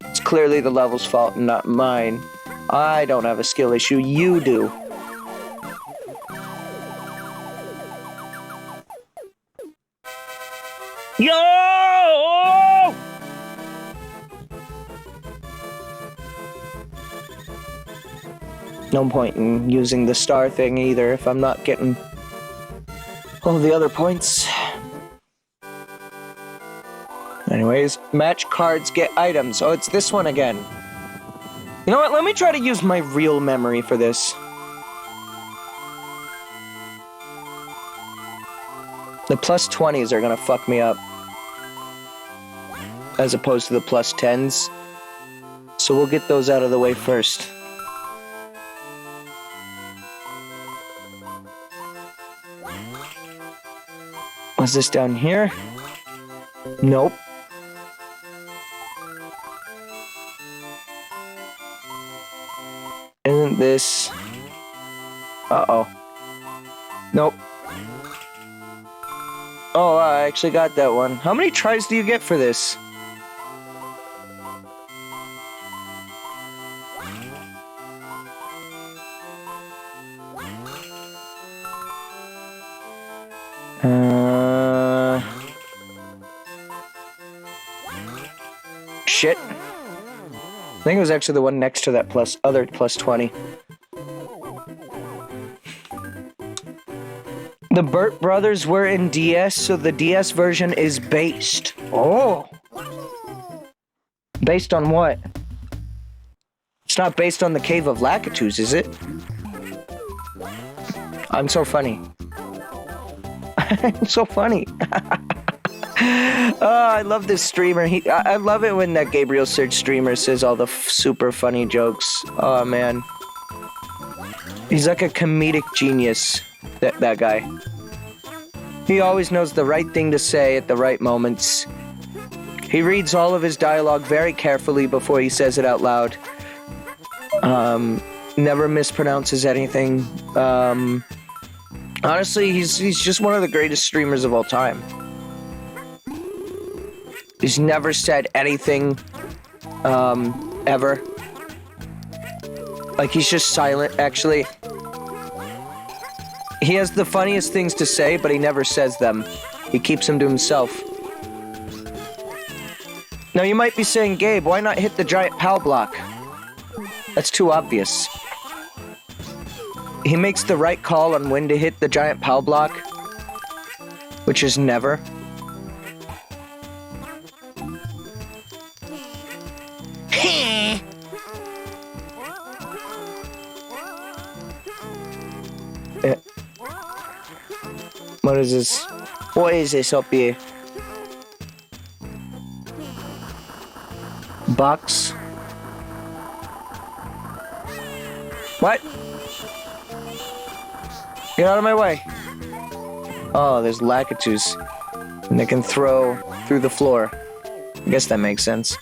It's clearly the level's fault, not mine. I don't have a skill issue, you do. Yo! No point in using the star thing either if I'm not getting all the other points. Anyways, match cards get items. Oh, it's this one again. You know what? Let me try to use my real memory for this. The plus 20s are gonna fuck me up. As opposed to the plus 10s. So we'll get those out of the way first. Was this down here? Nope. Isn't this... Uh-oh. Nope. Oh, I actually got that one. How many tries do you get for this? Shit. I think it was actually the one next to that other plus 20. The Burt brothers were in DS, so the DS version is based. Oh! Based on what? It's not based on the Cave of Lakitus, is it? I'm so funny. I'm so funny. Oh, I love this streamer. I love it when that Gabriel Search streamer says all the super funny jokes. Oh, man. He's like a comedic genius, that guy. He always knows the right thing to say at the right moments. He reads all of his dialogue very carefully before he says it out loud. Never mispronounces anything. Honestly, he's just one of the greatest streamers of all time. He's never said anything, ever. Like, he's just silent, actually. He has the funniest things to say, but he never says them. He keeps them to himself. Now, you might be saying, Gabe, why not hit the giant PAL block? That's too obvious. He makes the right call on when to hit the giant PAL block, which is never. What is this? What is this up here? Box? What? Get out of my way. Oh, there's Lakitus. And they can throw through the floor. I guess that makes sense.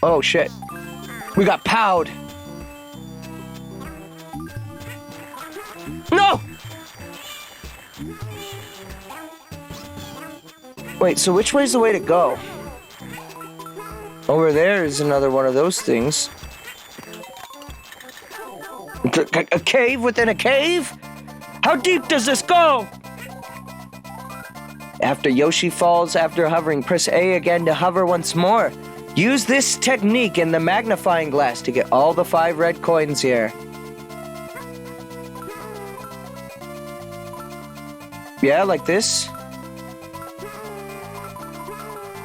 Oh shit. We got powed. No! Wait, so which way's the way to go? Over there is another one of those things. A cave within a cave? How deep does this go? After Yoshi falls after hovering, press A again to hover once more. Use this technique in the magnifying glass to get all the 5 red coins here. Yeah, like this.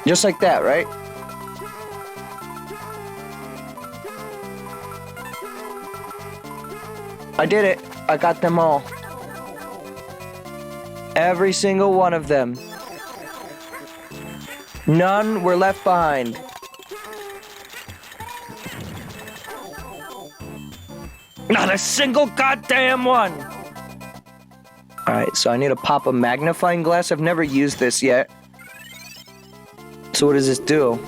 Just like that, right? I did it. I got them all. Every single one of them. None were left behind. Not a single goddamn one! Alright, so I need to pop a magnifying glass. I've never used this yet. So what does this do?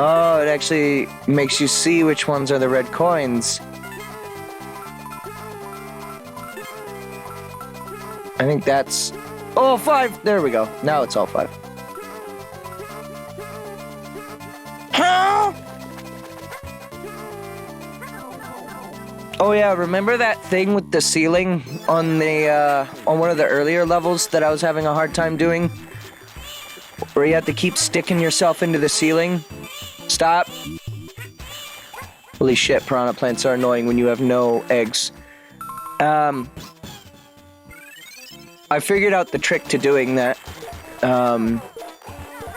Oh, it actually makes you see which ones are the red coins. I think that's... Oh, 5! There we go. Now it's all 5. Huh? Oh yeah, remember that thing with the ceiling on the, on one of the earlier levels that I was having a hard time doing? Where you have to keep sticking yourself into the ceiling? Stop. Holy shit, piranha plants are annoying when you have no eggs. I figured out the trick to doing that.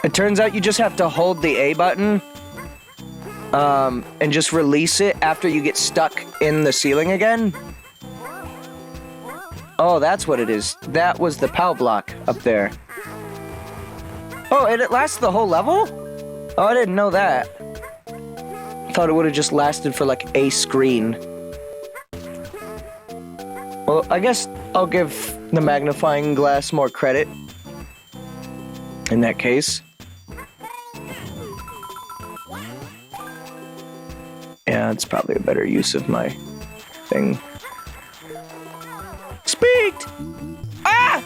It turns out you just have to hold the A button, and just release it after you get stuck in the ceiling again. Oh, that's what it is. That was the POW block up there. Oh, and it lasts the whole level? Oh, I didn't know that. Thought it would have just lasted for like a screen. Well, I guess I'll give the magnifying glass more credit in that case. Yeah, it's probably a better use of my thing. Speed! Ah!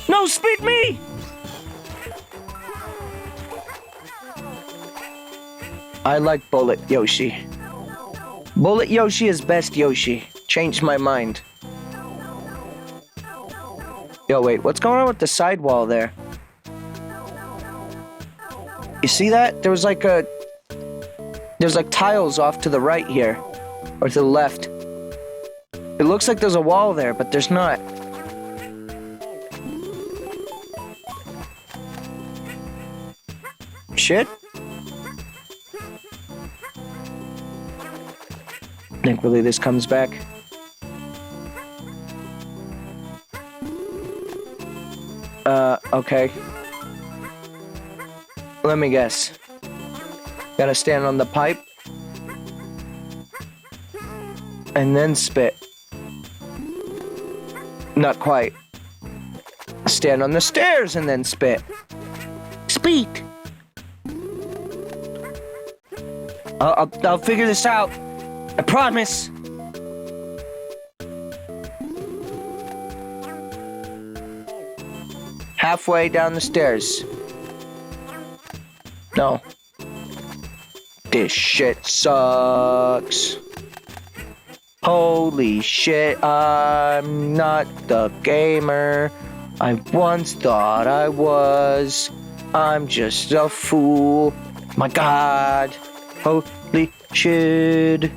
No, speed me! I like Bullet Yoshi. Bullet Yoshi is best Yoshi. Changed my mind. Yo, wait, what's going on with the sidewall there? You see that? There's like tiles off to the right here. Or to the left. It looks like there's a wall there, but there's not. Shit. Thankfully this comes back. Okay. Let me guess. Gotta stand on the pipe. And then spit. Not quite. Stand on the stairs and then spit. Speak! I'll figure this out. I promise. Halfway down the stairs. No. This shit sucks. Holy shit, I'm not the gamer I once thought I was. I'm just a fool. My god. Holy shit.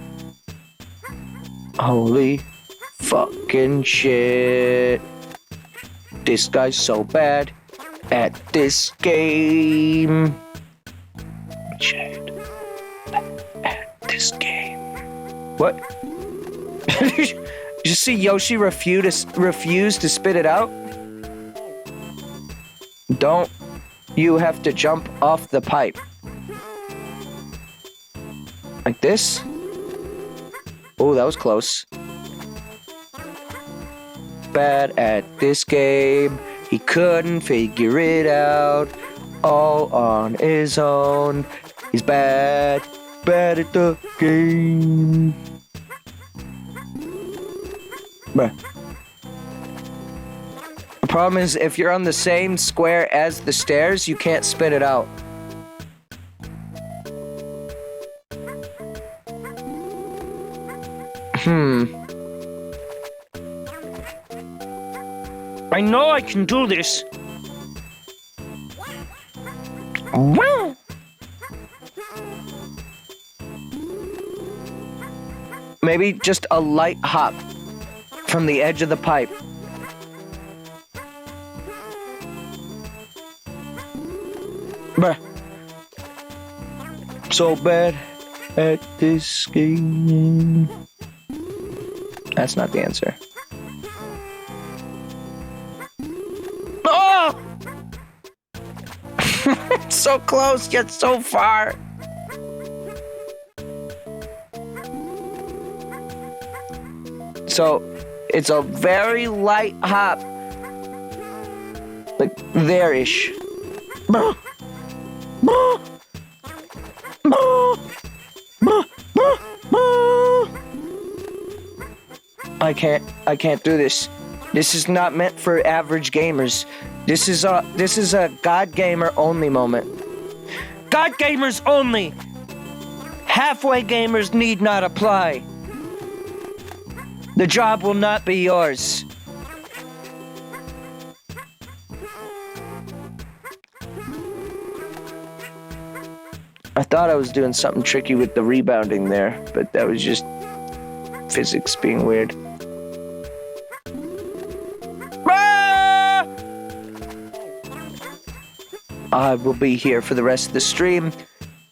Holy fucking shit. This guy's so bad at this game. Shit. At this game. What? Did you see Yoshi refuse to spit it out? Don't you have to jump off the pipe? Like this? Oh, that was close. Bad at this game. He couldn't figure it out all on his own. He's bad at the game. Bruh. The problem is, if you're on the same square as the stairs, you can't spit it out. I know I can do this. Wow. Maybe just a light hop from the edge of the pipe. Bruh. So bad at this game. That's not the answer. Oh! So close, yet so far. So, it's a very light hop. Like, there-ish. I can't do this. This is not meant for average gamers. This is a God Gamer only moment. God Gamers only! Halfway gamers need not apply. The job will not be yours. I thought I was doing something tricky with the rebounding there, but that was just physics being weird. I will be here for the rest of the stream,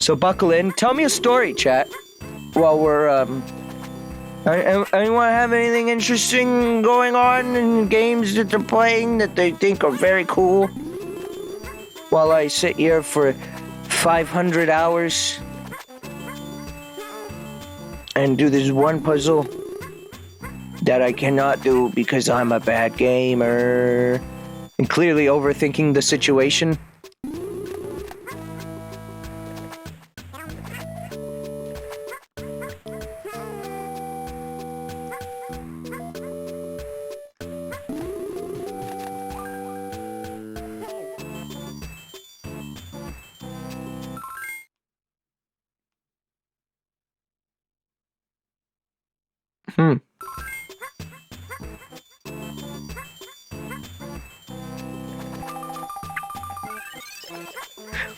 so buckle in. Tell me a story, chat, while we're, anyone have anything interesting going on in games that they're playing that they think are very cool? While I sit here for 500 hours and do this one puzzle that I cannot do because I'm a bad gamer and clearly overthinking the situation.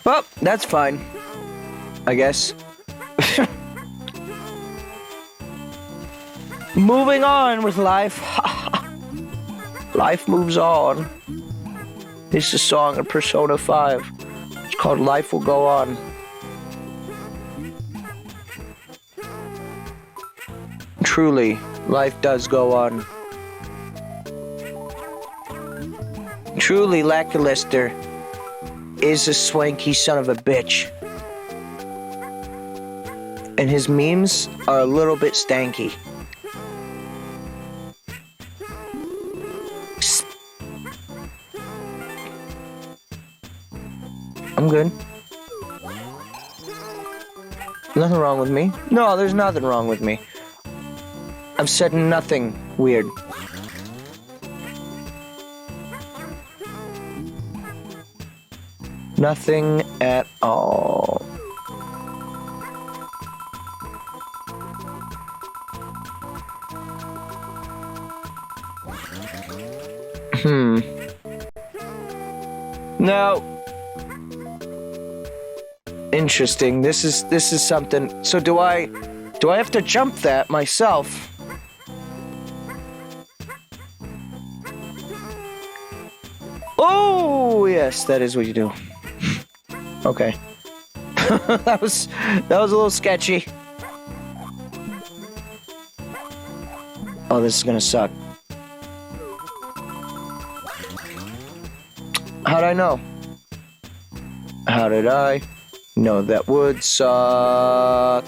Well, that's fine, I guess. Moving on with life. Life moves on. This is a song of Persona 5. It's called Life Will Go On. Truly, life does go on. Truly, lackluster is a swanky son of a bitch. And his memes are a little bit stanky. I'm good. Nothing wrong with me. No, there's nothing wrong with me. I've said nothing weird. Nothing at all. No. Interesting. This is something. So do I have to jump that myself? Oh, yes, that is what you do. Okay. that was a little sketchy. Oh, this is gonna suck. How'd I know? How did I know that would suck?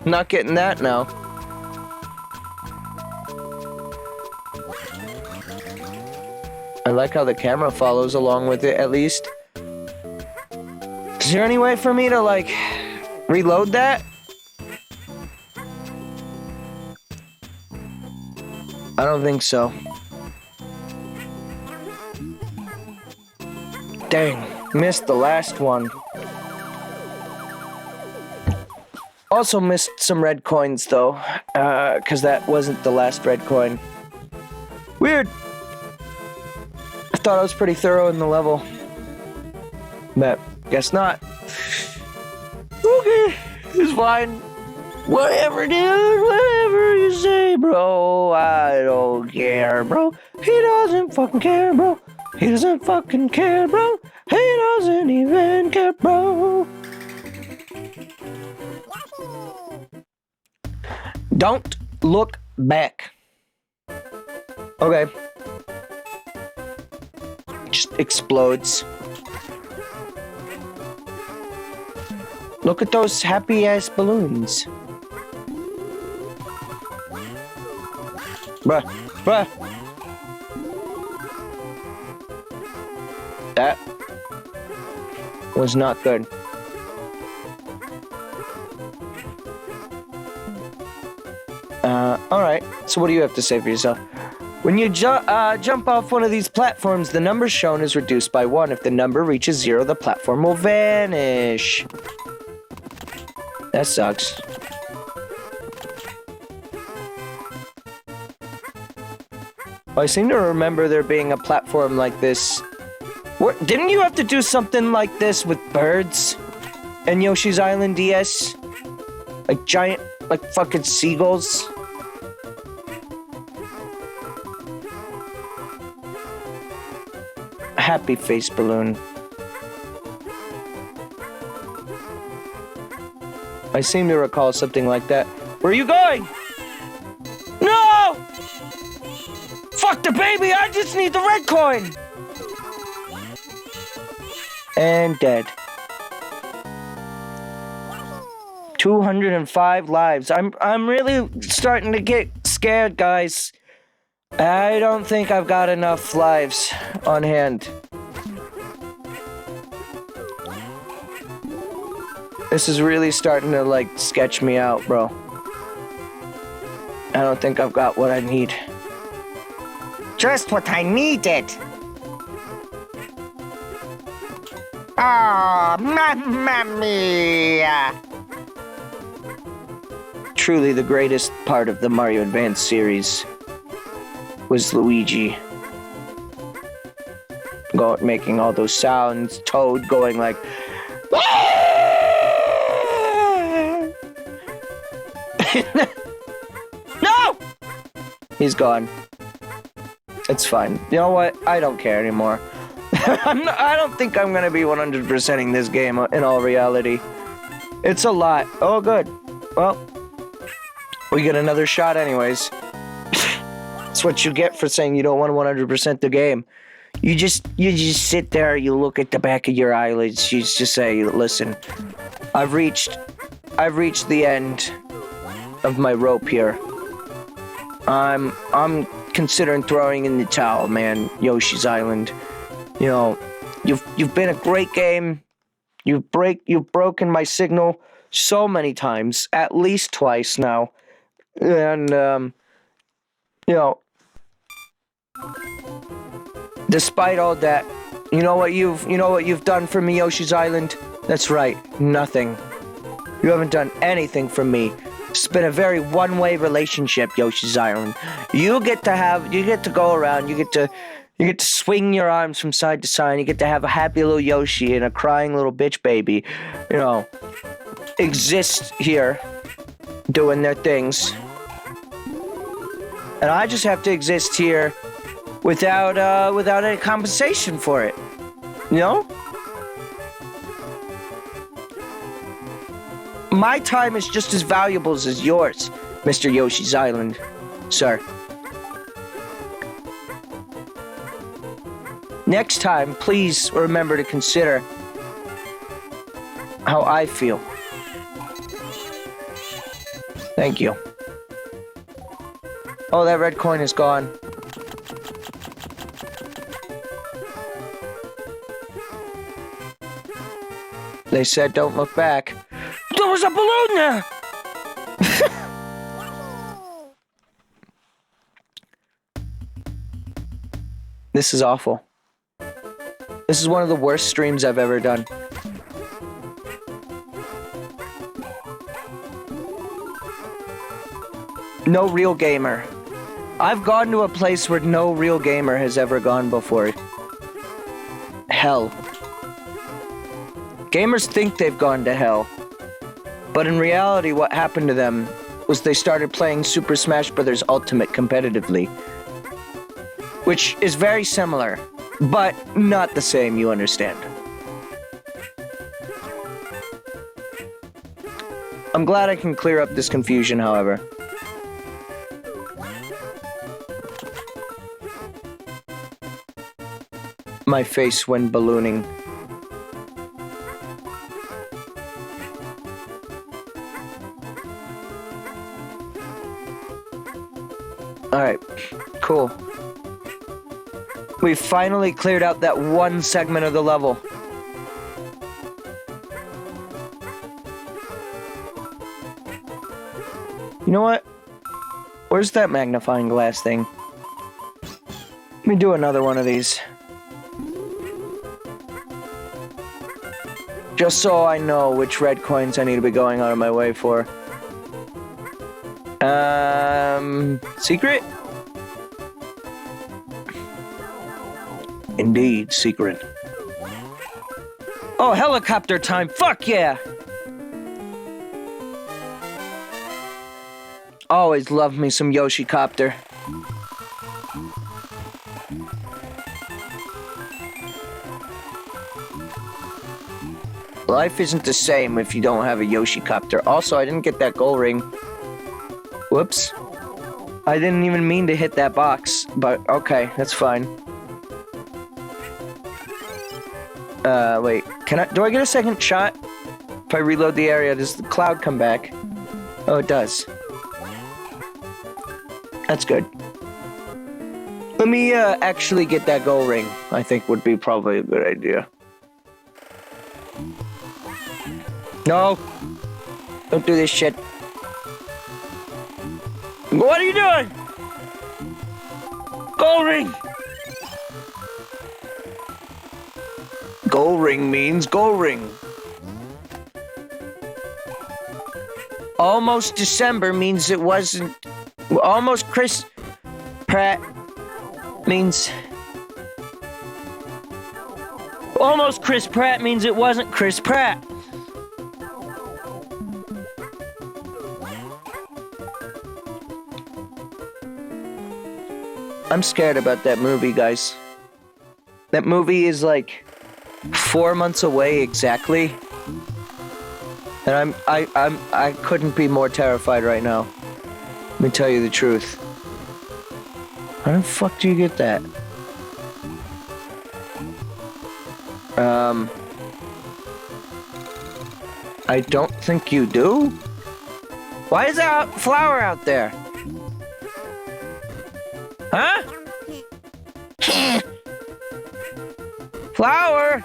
Not getting that now. I like how the camera follows along with it, at least. Is there any way for me to, like, reload that? I don't think so. Dang, missed the last one. Also missed some red coins, though, because that wasn't the last red coin. Weird. I thought I was pretty thorough in the level. But guess not. Okay, it's fine. Whatever, dude, whatever you say, bro. I don't care, bro. He doesn't fucking care, bro. He doesn't fucking care, bro. He doesn't even care, bro. Don't look back. Okay. Just explodes. Look at those happy-ass balloons. Bruh, bruh. That was not good. Alright, so what do you have to say for yourself? When you jump off one of these platforms, the number shown is reduced by 1. If the number reaches 0, the platform will vanish. That sucks. I seem to remember there being a platform like this. Didn't you have to do something like this with birds in Yoshi's Island DS? Like giant, like fucking seagulls? Happy face balloon. I seem to recall something like that. Where are you going? No! Fuck the baby, I just need the red coin! And dead. 205 lives. I'm really starting to get scared, guys. I don't think I've got enough lives on hand. This is really starting to, like, sketch me out, bro. I don't think I've got what I need. Just what I needed! Oh, mamma mia! Truly the greatest part of the Mario Advance series was Luigi. Making all those sounds, Toad going like... No! He's gone. It's fine. You know what? I don't care anymore. I don't think I'm gonna be 100%ing this game in all reality. It's a lot. Oh, good. Well, we get another shot anyways. That's what you get for saying you don't want to 100% the game. You just sit there, you look at the back of your eyelids, you just say, listen, I've reached the end of my rope here. I'm considering throwing in the towel, man. Yoshi's Island. You know, you've been a great game. You've broken my signal so many times, at least twice now. And you know, despite all that, you know what you've done for me, Yoshi's Island? That's right, nothing. You haven't done anything for me. It's been a very one-way relationship, Yoshi's Island. You get to go around, you get to swing your arms from side to side, you get to have a happy little Yoshi and a crying little bitch baby, you know, exist here, doing their things. And I just have to exist here without any compensation for it. You know? My time is just as valuable as yours, Mr. Yoshi's Island, sir. Next time, please remember to consider how I feel. Thank you. Oh, that red coin is gone. They said don't look back. There was a balloon there! This is awful. This is one of the worst streams I've ever done. No real gamer. I've gone to a place where no real gamer has ever gone before. Hell. Gamers think they've gone to hell. But in reality, what happened to them was they started playing Super Smash Bros. Ultimate competitively. Which is very similar, but not the same, you understand. I'm glad I can clear up this confusion, however. My face when ballooning. Alright, cool. We finally cleared out that one segment of the level. You know what? Where's that magnifying glass thing? Let me do another one of these. Just so I know which red coins I need to be going out of my way for. Secret? Indeed, secret. Oh, helicopter time! Fuck yeah! Always love me some Yoshi copter. Life isn't the same if you don't have a Yoshi copter. Also, I didn't get that gold ring. Whoops. I didn't even mean to hit that box, but okay, that's fine. Wait, do I get a second shot? If I reload the area, does the cloud come back? Oh, it does. That's good. Let me, actually get that gold ring, I think would be probably a good idea. No! Don't do this shit. What are you doing? Gold ring! Gold ring means gold ring. Almost December means it wasn't... Almost Chris Pratt means... Almost Chris Pratt means it wasn't Chris Pratt. I'm scared about that movie, guys. That movie is like 4 months away exactly. And I couldn't be more terrified right now. Let me tell you the truth. How the fuck do you get that? I don't think you do? Why is there a flower out there? Huh? Flower?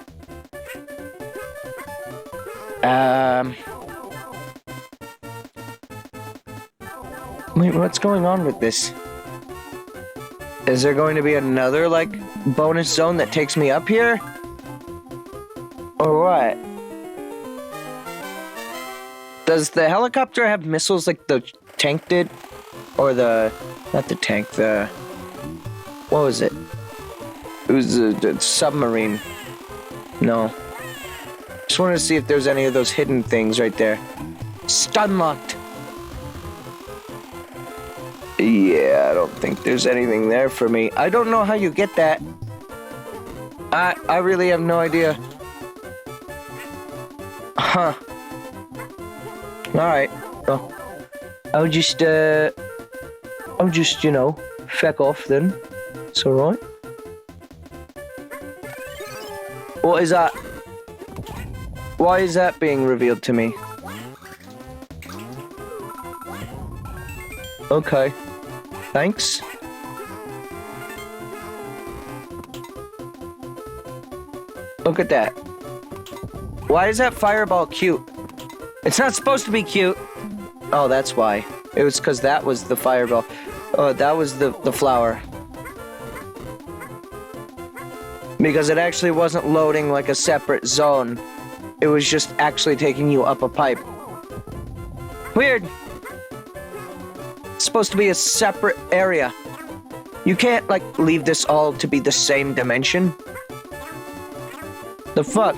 Wait, what's going on with this? Is there going to be another, like, bonus zone that takes me up here? Or what? Does the helicopter have missiles like the tank did? Or the... Not the tank, the... What was it? It was the submarine. No. Just wanted to see if there's any of those hidden things right there. Stun locked. Yeah, I don't think there's anything there for me. I don't know how you get that. I really have no idea. Huh. Alright. Well, I'll just, you know, feck off then. It's alright. What is that? Why is that being revealed to me? Okay. Thanks. Look at that. Why is that fireball cute? It's not supposed to be cute. Oh, that's why. It was because that was the fireball. Oh, that was the flower. Because it actually wasn't loading like a separate zone. It was just actually taking you up a pipe. Weird. It's supposed to be a separate area. You can't, like, leave this all to be the same dimension. The fuck?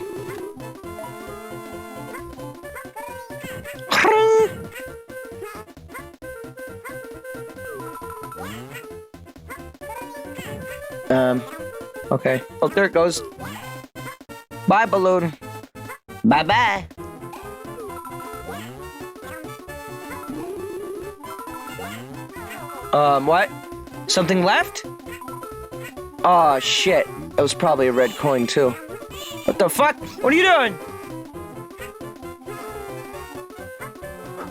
Okay. Oh, there it goes. Bye, balloon. Bye-bye. What? Something left? Oh, shit. That was probably a red coin, too. What the fuck? What are you doing?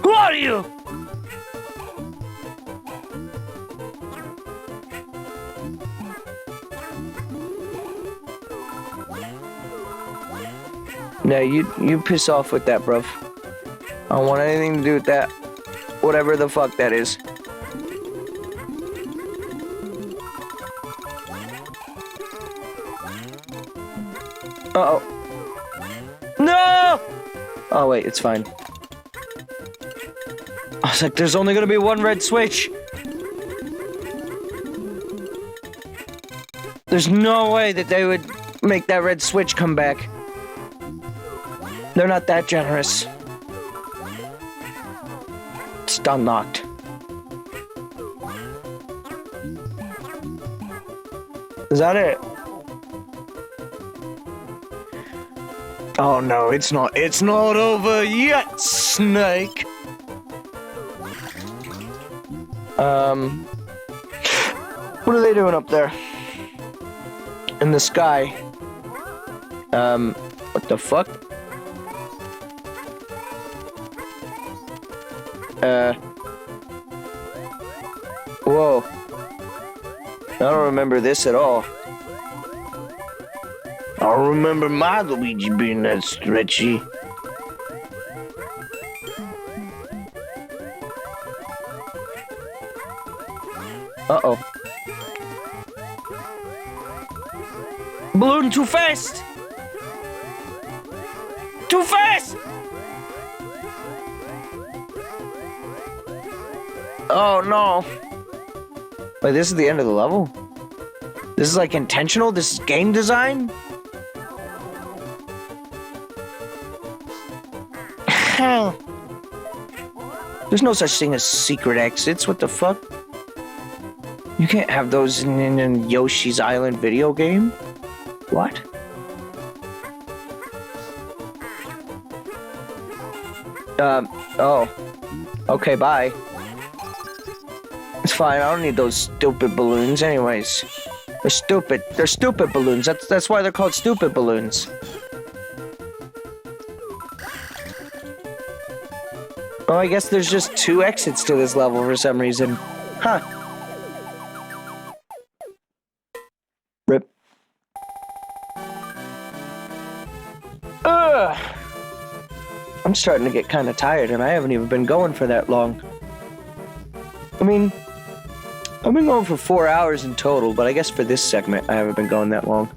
Who are you? No, you piss off with that, bruv. I don't want anything to do with that. Whatever the fuck that is. Uh-oh. No! Oh, wait, it's fine. I was like, there's only gonna be one red switch. There's no way that they would make that red switch come back. They're not that generous. It's unlocked. Is that it? Oh no, it's not. It's not over yet, Snake. What are they doing up there? In the sky? What the fuck? Whoa. I don't remember this at all. I remember my Luigi being that stretchy. Uh-oh. Balloon too fast! Too fast! Oh no. Wait, this is the end of the level? This is like intentional? This is game design? There's no such thing as secret exits. What the fuck? You can't have those in Yoshi's Island video game? What? Oh. Okay, bye. It's fine, I don't need those stupid balloons anyways. They're stupid. They're stupid balloons. That's why they're called stupid balloons. Oh, I guess there's just 2 exits to this level for some reason. Huh. Rip. Ugh. I'm starting to get kind of tired, and I haven't even been going for that long. I mean, I've been going for 4 hours in total, but I guess for this segment, I haven't been going that long.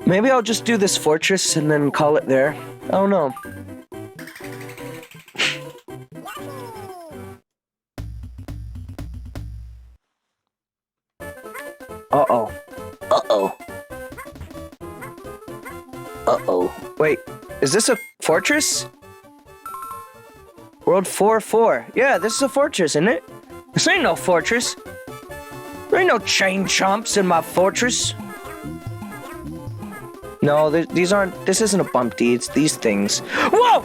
Maybe I'll just do this fortress and then call it there. I don't know. Uh-oh. Uh-oh. Uh-oh. Wait, is this a fortress? World 4-4. Yeah, this is a fortress, isn't it? This ain't no fortress. There ain't no chain chomps in my fortress. No, these aren't. This isn't a bumpty. It's these things. Whoa!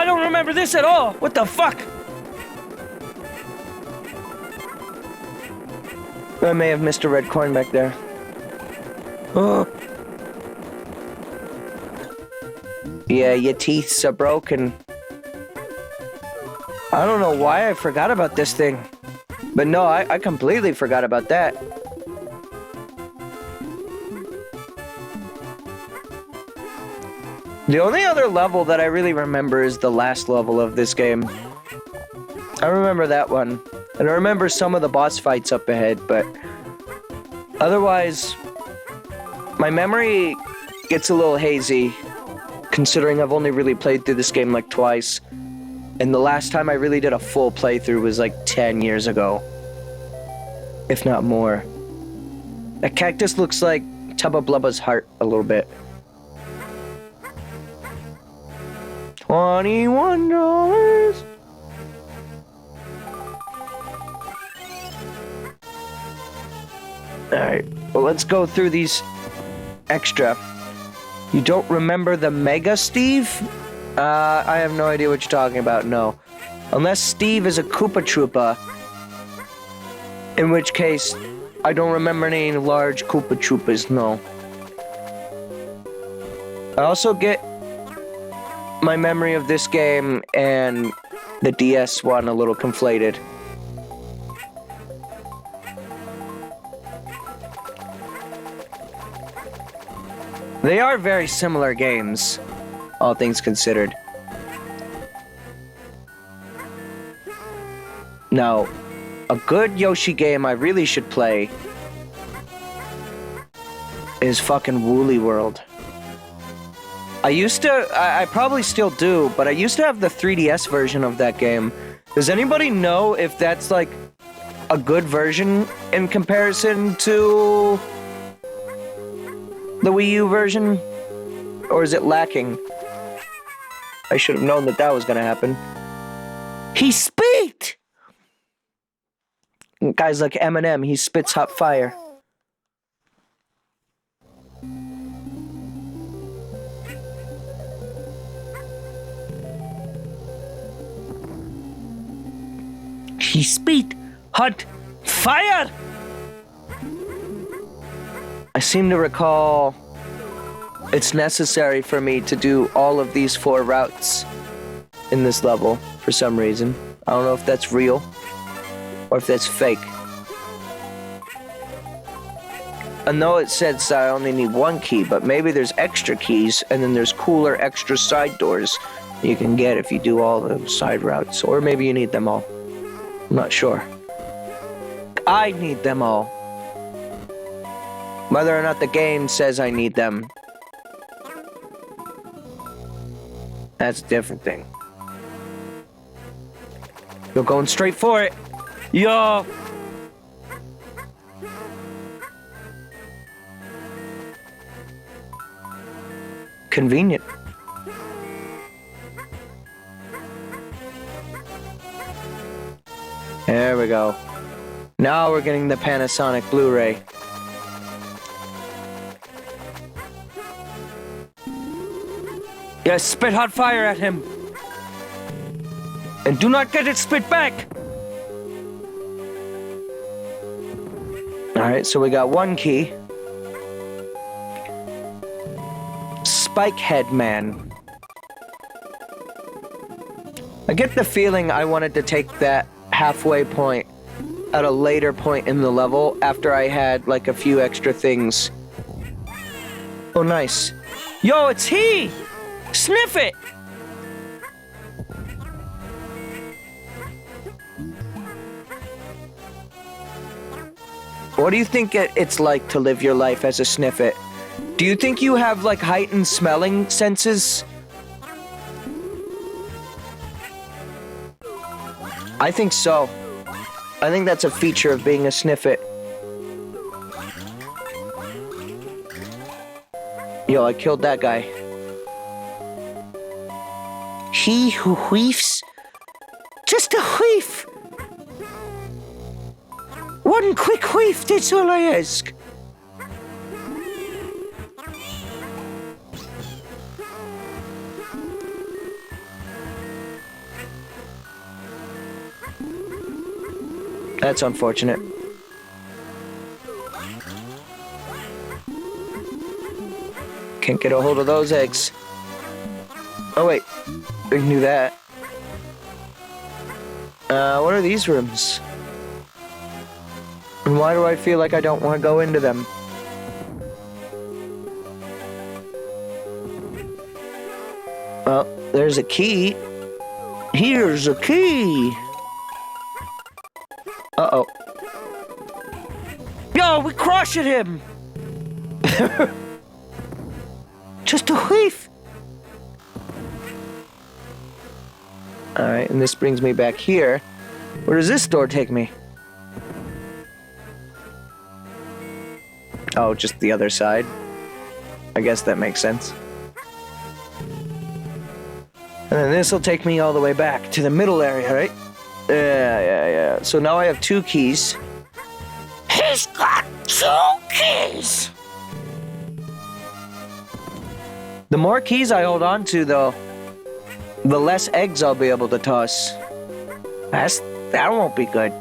I don't remember this at all. What the fuck? I may have missed a red coin back there. Oh. Yeah, your teeth are broken. I don't know why I forgot about this thing. But no, I completely forgot about that. The only other level that I really remember is the last level of this game. I remember that one. And I remember some of the boss fights up ahead, but otherwise, my memory gets a little hazy, considering I've only really played through this game like twice. And the last time I really did a full playthrough was like 10 years ago. If not more. That cactus looks like Tubba Blubba's heart a little bit. $21. Alright, well, let's go through these extra. You don't remember the Mega Steve? I have no idea what you're talking about, no. Unless Steve is a Koopa Troopa. In which case, I don't remember any large Koopa Troopas, no. I also get my memory of this game and the DS one a little conflated. They are very similar games, all things considered. Now, a good Yoshi game I really should play is fucking Woolly World. I probably still do, but I used to have the 3DS version of that game. Does anybody know if that's like a good version in comparison to the Wii U version? Or is it lacking? I should have known that that was gonna happen. He spit! Guys like Eminem, he spits hot fire. He spit hot fire! I seem to recall it's necessary for me to do all of these 4 routes in this level for some reason. I don't know if that's real or if that's fake. I know it says I only need 1 key, but maybe there's extra keys and then there's cooler extra side doors you can get if you do all the side routes. Or maybe you need them all. I'm not sure. I need them all. Whether or not the game says I need them, that's a different thing. You're going straight for it. Yo! Convenient. There we go. Now we're getting the Panasonic Blu-ray. Yes, spit hot fire at him. And do not get it spit back. Alright, so we got 1 key. Spikehead Man. I get the feeling I wanted to take that halfway point at a later point in the level after I had like a few extra things. Oh, nice. Yo, it's he! Sniff it! What do you think it's like to live your life as a Sniffit? Do you think you have like heightened smelling senses? I think so. I think that's a feature of being a Sniffit. Yo, I killed that guy. He who whiffs, just a whiff. 1 quick whiff, that's all I ask. That's unfortunate. Can't get a hold of those eggs. Oh wait, we can do that. What are these rooms? And why do I feel like I don't want to go into them? Well, there's a key. Here's a key. Uh-oh. Yo, we crushed him! Just a whiff. Alright, and this brings me back here. Where does this door take me? Oh, just the other side. I guess that makes sense. And then this will take me all the way back to the middle area, right? Yeah. So now I have 2 keys. He's got 2 keys! The more keys I hold on to, though, the less eggs I'll be able to toss. That won't be good.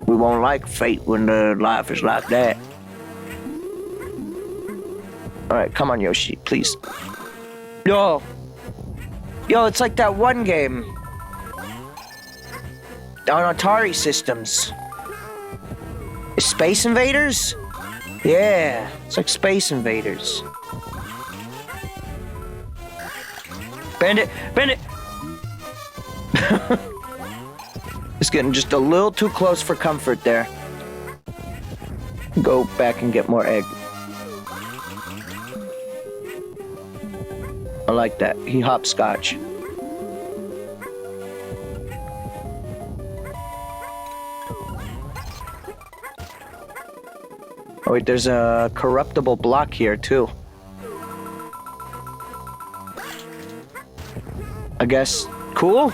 We won't like fate when the life is like that. Alright, come on, Yoshi, please. Yo, it's like that one game on Atari systems. Space Invaders? Yeah, it's like Space Invaders. Bandit! It's getting just a little too close for comfort there. Go back and get more egg. I like that. He hopscotch. Oh wait, there's a corruptible block here too. I guess. Cool.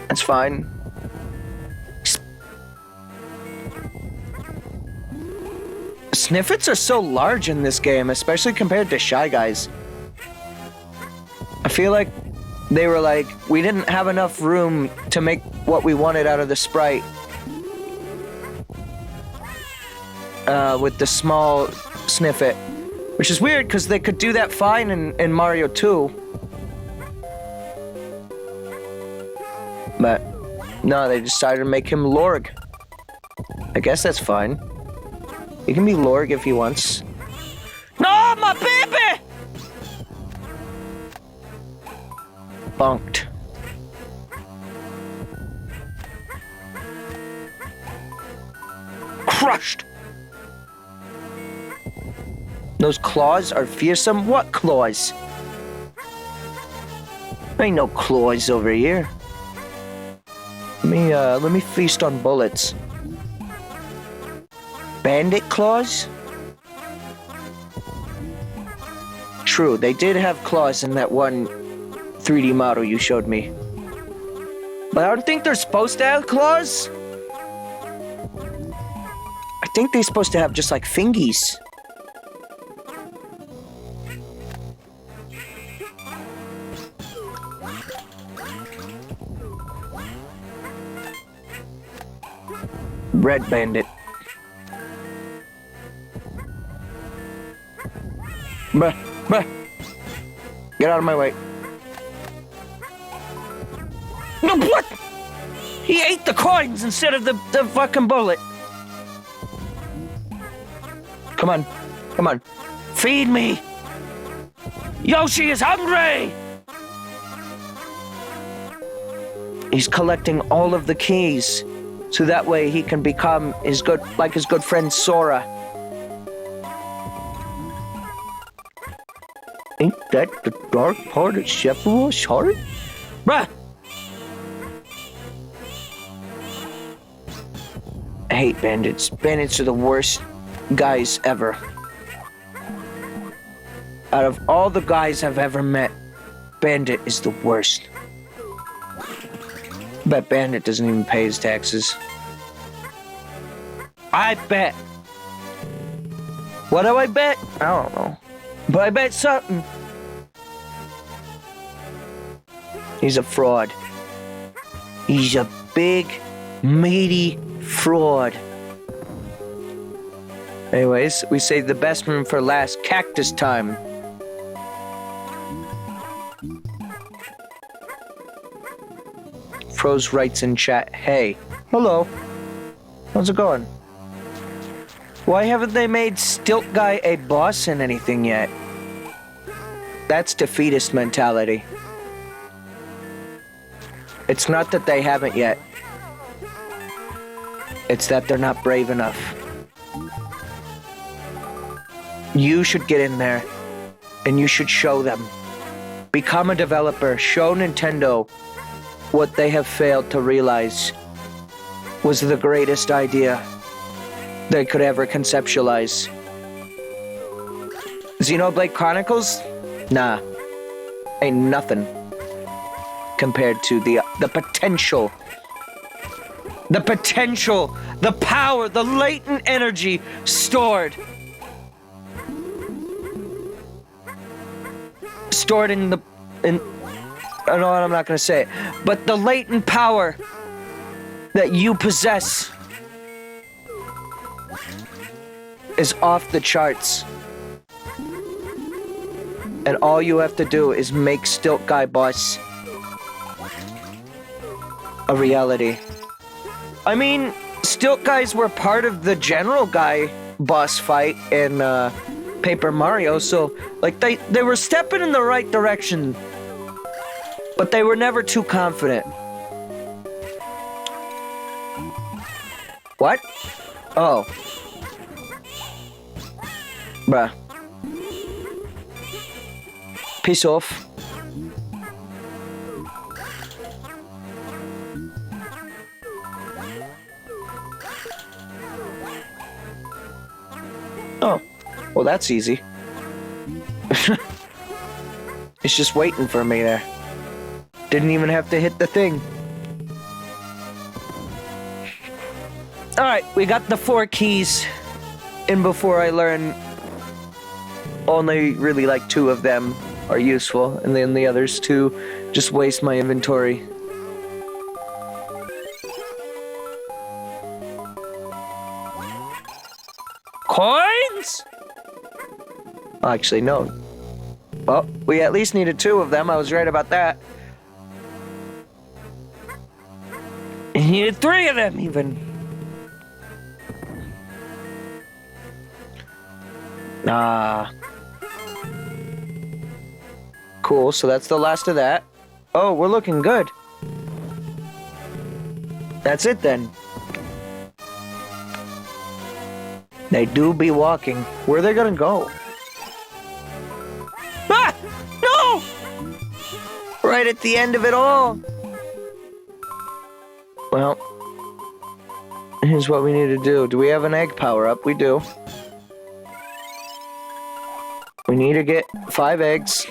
That's fine. Sniffets are so large in this game, especially compared to Shy Guys. I feel like they were like, we didn't have enough room to make what we wanted out of the sprite. With the small Sniffet. Which is weird, because they could do that fine in Mario 2. But, no, they decided to make him Lorg. I guess that's fine. He can be Lorg if he wants. No, my baby! Bunked. Crushed. Those claws are fearsome. What claws? Ain't no claws over here. Let me feast on bullets. Bandit claws? True, they did have claws in that one 3D model you showed me. But I don't think they're supposed to have claws. I think they're supposed to have just like fingies. Red bandit. Bruh. Get out of my way. No, what? He ate the coins instead of the fucking bullet. Come on. Feed me. Yoshi is hungry. He's collecting all of the keys. So that way he can become his good friend Sora. Ain't that the dark part of Sephiroth's heart? Bruh! I hate bandits. Bandits are the worst guys ever. Out of all the guys I've ever met, Bandit is the worst. Bet Bandit doesn't even pay his taxes. I bet. What do I bet? I don't know. But I bet something. He's a fraud. He's a big, meaty fraud. Anyways, we saved the best room for last. Cactus time. Froze writes in chat, hey. Hello. How's it going? Why haven't they made Stilt Guy a boss in anything yet? That's defeatist mentality. It's not that they haven't yet. It's that they're not brave enough. You should get in there, and you should show them. Become a developer. Show Nintendo what they have failed to realize was the greatest idea they could ever conceptualize. Xenoblade Chronicles? Nah. Ain't nothing compared to the potential. The potential, the power, the latent energy stored I know I'm not gonna say it, but the latent power that you possess is off the charts. And all you have to do is make Stilt Guy Boss a reality. I mean, Stilt Guys were part of the General Guy boss fight in Paper Mario, so like they were stepping in the right direction, but they were never too confident. What? Oh. Bruh. Peace off. Oh. Well, that's easy. It's just waiting for me there. Didn't even have to hit the thing. Alright, we got the 4 keys. And before I learn, only really like 2 of them are useful. And then the others 2 just waste my inventory. Coins? Actually, no. Well, we at least needed 2 of them. I was right about that. We needed 3 of them, even. Cool, so that's the last of that. Oh, we're looking good. That's it, then. They do be walking. Where are they gonna go? Ah! No! Right at the end of it all. Well, here's what we need to do. Do we have an egg power-up? We do. We need to get 5 eggs.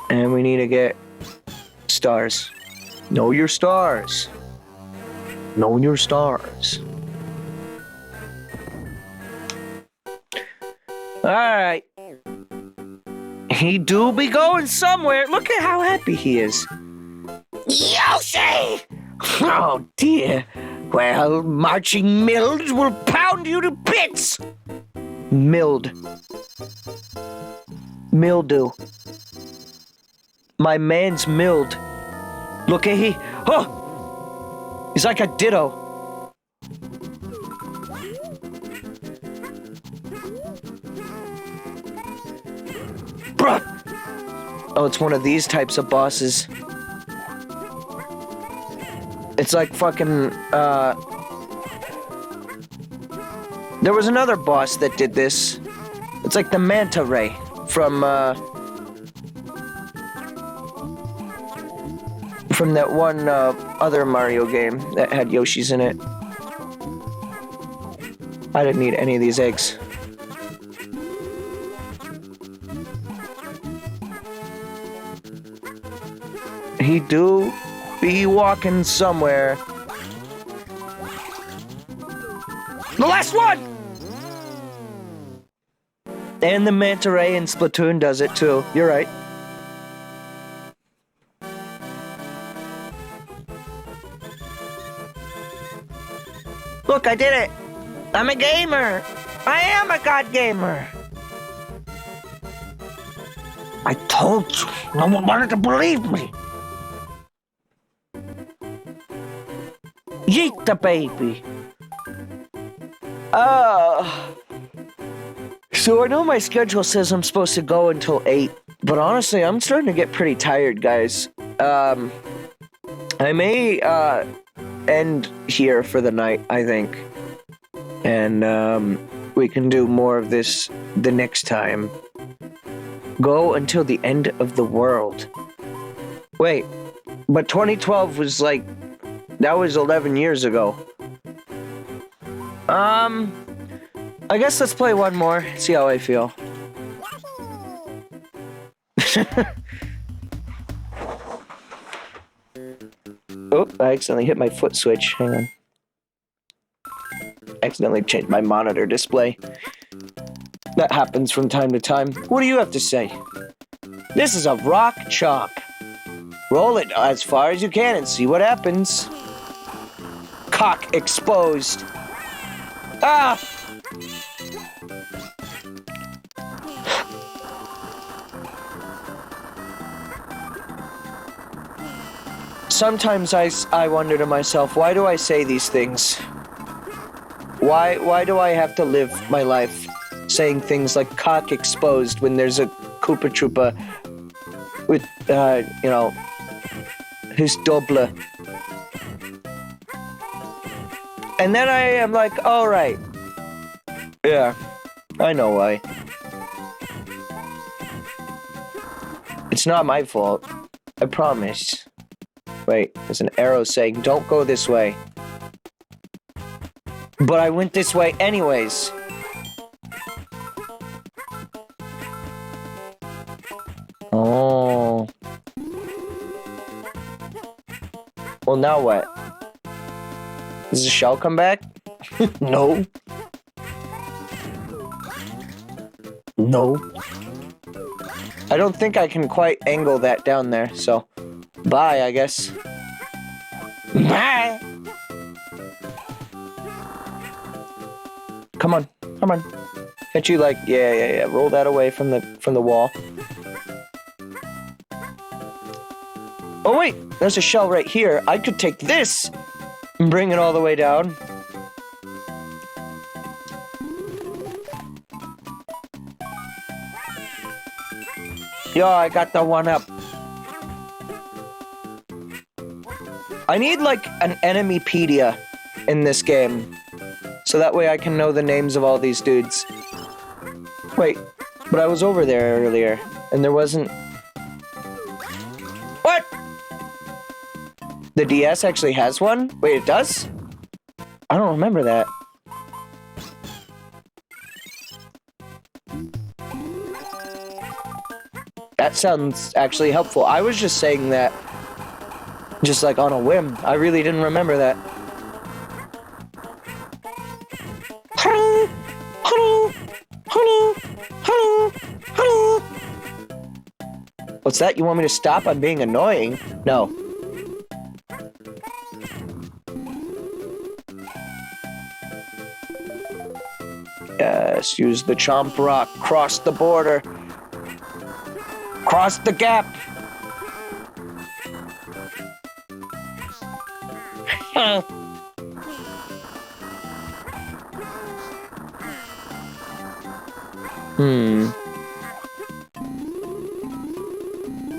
And we need to get stars. Know your stars. Know your stars. Alright. He do be going somewhere. Look at how happy he is. Yoshi! Oh dear. Well, marching Mild will pound you to bits. Mild. Mildew. My man's Mild. Look at he. Oh! He's like a ditto. Bruh! Oh, it's one of these types of bosses. It's like fucking, there was another boss that did this. It's like the Manta Ray from that one, other Mario game that had Yoshis in it. I didn't need any of these eggs. He do be walking somewhere. The last one! And the Manta Ray in Splatoon does it too. You're right. Look, I did it! I'm a gamer! I am a god gamer! I told you. No one wanted to believe me. Yeet the baby. So I know my schedule says I'm supposed to go until 8, but honestly, I'm starting to get pretty tired, guys. I may, end here for the night, I think. And, we can do more of this the next time. Go until the end of the world. Wait, but 2012 was like, that was 11 years ago. I guess let's play one more, see how I feel. Oh, I accidentally hit my foot switch. Hang on. Accidentally changed my monitor display. That happens from time to time. What do you have to say? This is a rock chop. Roll it as far as you can and see what happens. Cock exposed. Ah! Sometimes I wonder to myself, why do I say these things? Why do I have to live my life saying things like cock exposed when there's a Koopa Troopa with, you know, his double. And then I am like, all right. Yeah, I know why. It's not my fault. I promise. Wait, there's an arrow saying, don't go this way. But I went this way anyways. Oh. Well, now what? Does the shell come back? No. No. I don't think I can quite angle that down there, so bye, I guess. Bye! Come on, come on. Can't you like, yeah. Roll that away from the wall. Oh wait, there's a shell right here. I could take this and bring it all the way down. Yo, I got the one up. I need like an enemypedia in this game. So that way I can know the names of all these dudes. Wait, but I was over there earlier, and there wasn't... What? The DS actually has one? Wait, it does? I don't remember that. That sounds actually helpful. I was just saying that just like on a whim. I really didn't remember that. What's that? You want me to stop? I'm being annoying. No. Yes, use the chomp rock. Cross the border. Cross the gap.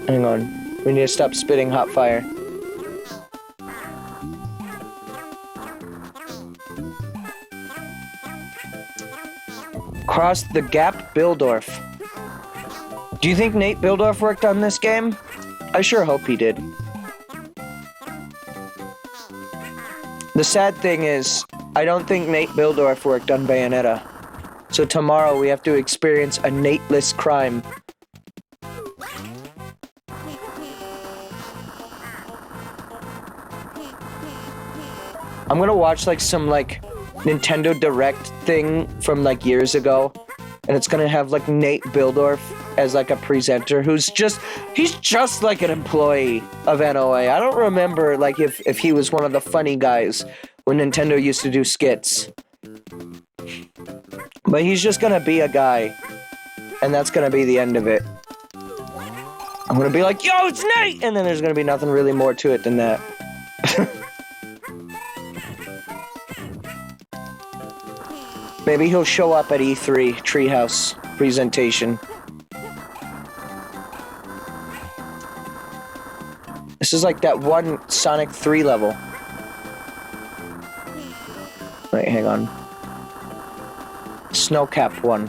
Hang on. We need to stop spitting hot fire. Cross the gap, Bildorf. Do you think Nate Bildorf worked on this game? I sure hope he did. The sad thing is, I don't think Nate Bildorf worked on Bayonetta. So tomorrow we have to experience a Nate-less crime. I'm gonna watch like some like Nintendo Direct thing from like years ago and it's gonna have like Nate Bildorf as like a presenter he's just like an employee of NOA. I don't remember like if he was one of the funny guys when Nintendo used to do skits. But he's just gonna be a guy, and that's gonna be the end of it. I'm gonna be like, yo, it's Nate! And then there's gonna be nothing really more to it than that. Maybe he'll show up at E3 Treehouse presentation. This is like that one Sonic 3 level. Wait, hang on. Snowcap one.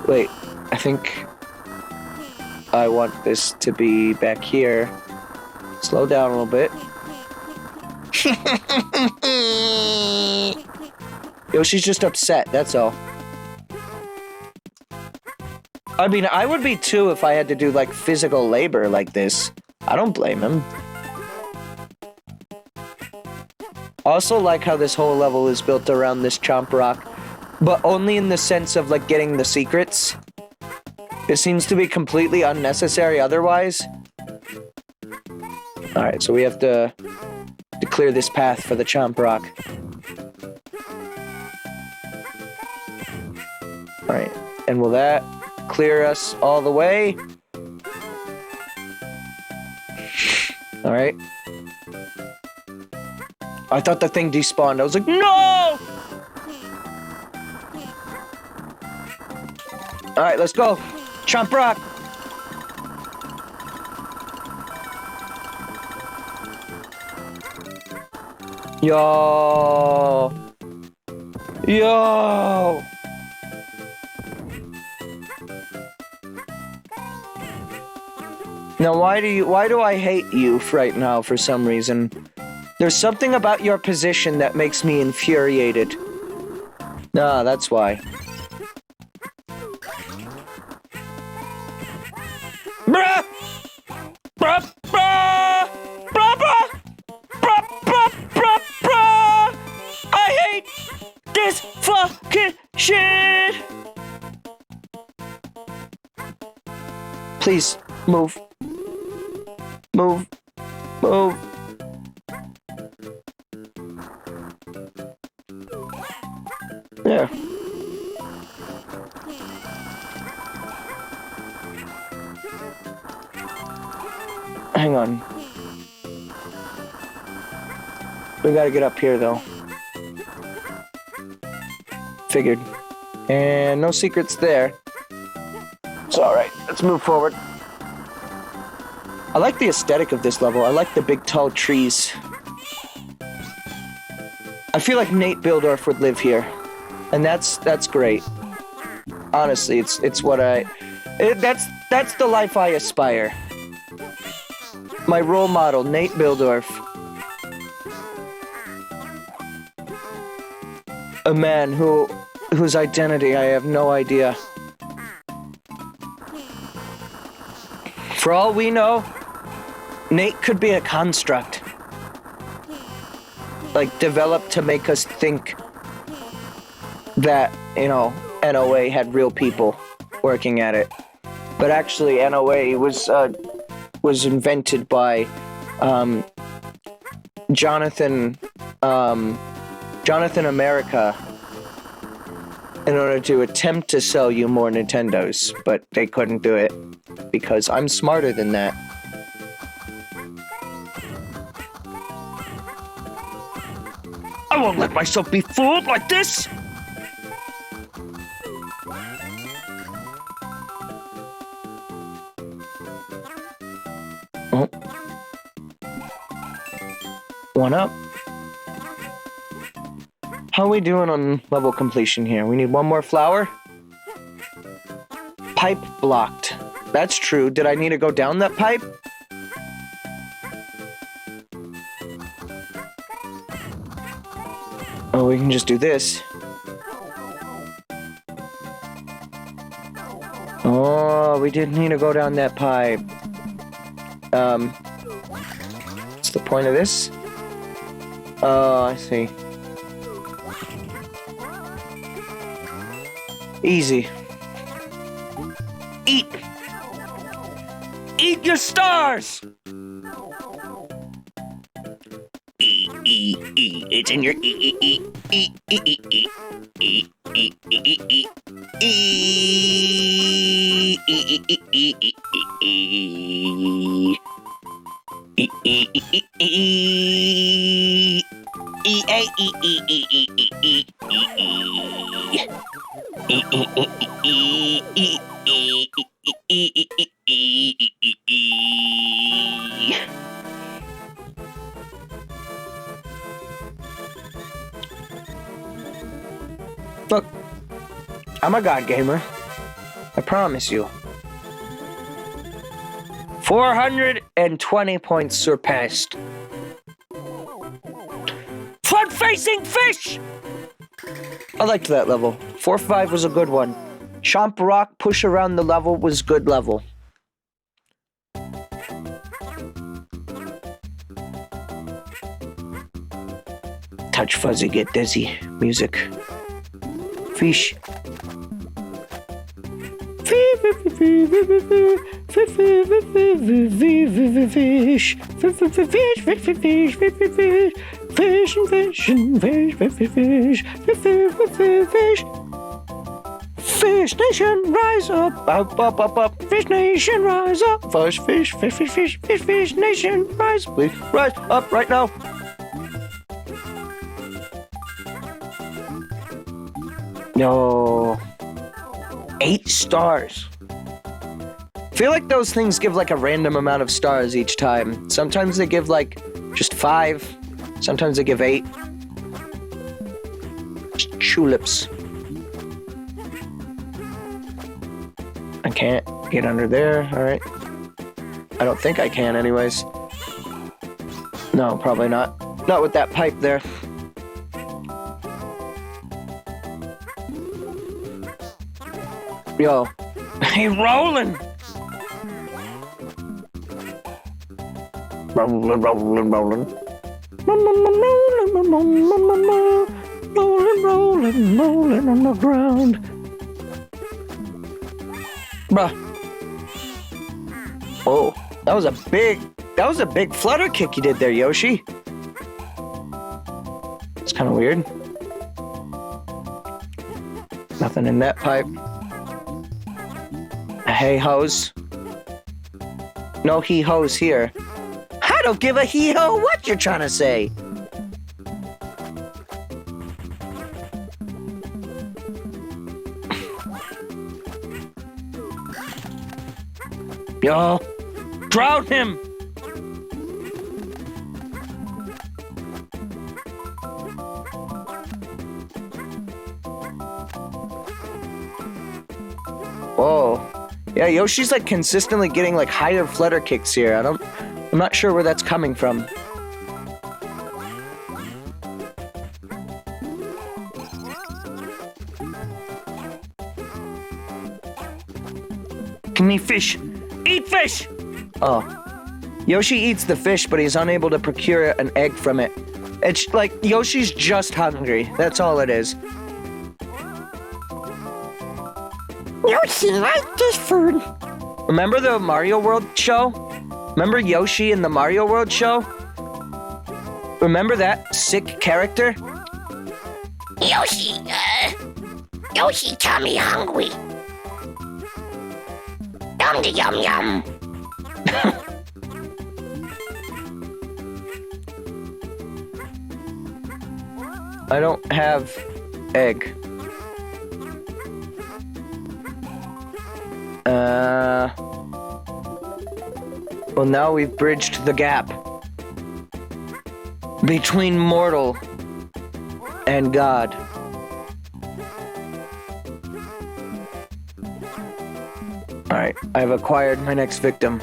Wait, I think I want this to be back here. Slow down a little bit. Yoshi's just upset, that's all. I mean, I would be too if I had to do like physical labor like this. I don't blame him. Also like how this whole level is built around this Chomp Rock, but only in the sense of like getting the secrets. It seems to be completely unnecessary otherwise. Alright, so we have to clear this path for the Chomp Rock. Alright, and will that clear us all the way? Alright. I thought the thing despawned. I was like, no! Alright, let's go. Chomp Rock. Yo. Yo. Now, why do I hate you right now for some reason? There's something about your position that makes me infuriated. Ah, that's why. Bruh! Bruh! Bruh! Bruh! Bruh! Bruh! Bruh! Bruh! Bruh! I hate this fucking shit! Please, move. Move. Move. There. Hang on. We gotta get up here, though. Figured. And no secrets there. It's alright. Let's move forward. I like the aesthetic of this level. I like the big, tall trees. I feel like Nate Bildorf would live here. And that's great. Honestly, it's what that's the life I aspire. My role model, Nate Bildorf. A man whose identity I have no idea. For all we know, Nate could be a construct. Like, developed to make us think that, you know, NOA had real people working at it. But actually, NOA was invented by Jonathan America in order to attempt to sell you more Nintendos, but they couldn't do it because I'm smarter than that. I won't let myself be fooled like this! Oh. One up. How are we doing on level completion here? We need one more flower? Pipe blocked. That's true. Did I need to go down that pipe? Oh, we can just do this. Oh, we didn't need to go down that pipe. What's the point of this? Oh, I see. Easy. Eat! Eat your stars! Eat, eat, eat. It's in your eat, eat, eat, eat, eat, eat, eat, eat, eat, eat, eat. Look, I'm a god gamer. I promise you. 420 points surpassed. Front-facing fish! I liked that level. 4-5 was a good one. Chomp Rock push around the level was good level. Touch fuzzy, get dizzy. Music. Fish. Fish Nation, rise up, up, up, up, up. Fish Nation, rise up. Fish Nation, rise, please, rise up right now. No. 8 stars. I feel like those things give like a random amount of stars each time. Sometimes they give like just 5. Sometimes they give 8. Tulips. I can't get under there. All right. I don't think I can anyways. No, probably not. Not with that pipe there. Yo. Hey, rolling. Rolling. Rolling on the ground. Bruh. Oh, that was a big flutter kick you did there, Yoshi. It's kind of weird. Nothing in that pipe. A hey hose. No he hose here. I don't give a he ho what you're trying to say. Yo, drown him! Whoa. Yeah, Yoshi's like consistently getting like higher flutter kicks here. I'm not sure where that's coming from. Give me fish. Eat fish! Oh. Yoshi eats the fish, but he's unable to procure an egg from it. It's like Yoshi's just hungry. That's all it is. Yoshi likes this food. Remember the Mario World show? Remember Yoshi in the Mario World show? Remember that sick character? Yoshi tummy hungry. Yum de yum yum. I don't have egg. Well, now we've bridged the gap between mortal and God. Alright, I've acquired my next victim.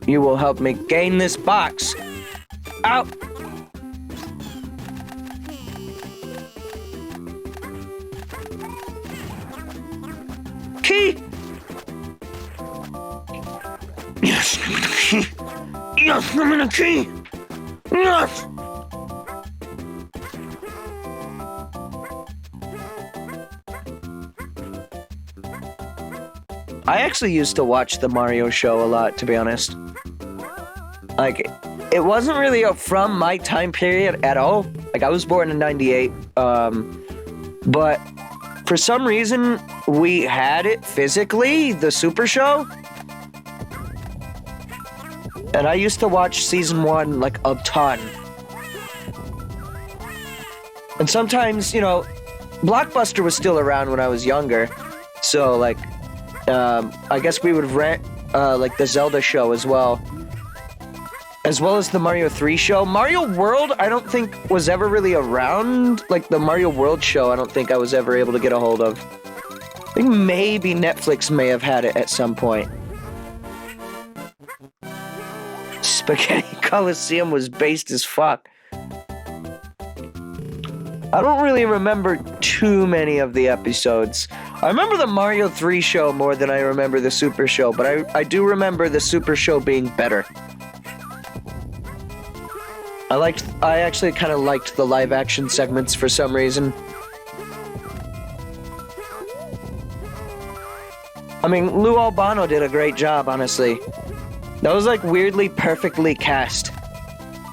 You will help me gain this box. Out! Key! Yes, Yes, I'm in a key! Yes! I actually used to watch the Mario show a lot, to be honest. Like, it wasn't really from my time period at all. Like, I was born in 98, but for some reason, we had it physically, the Super Show. And I used to watch season 1, like, a ton. And sometimes, you know, Blockbuster was still around when I was younger. So, like, I guess we would rent, like, the Zelda show as well. As well as the Mario 3 show. Mario World, I don't think was ever really around. Like, the Mario World show, I don't think I was ever able to get a hold of. I think maybe Netflix may have had it at some point. Spaghetti Coliseum was based as fuck. I don't really remember too many of the episodes. I remember the Mario 3 show more than I remember the Super show, but I do remember the Super show being better. I actually kind of liked the live action segments for some reason. I mean, Lou Albano did a great job, honestly. That was like weirdly perfectly cast.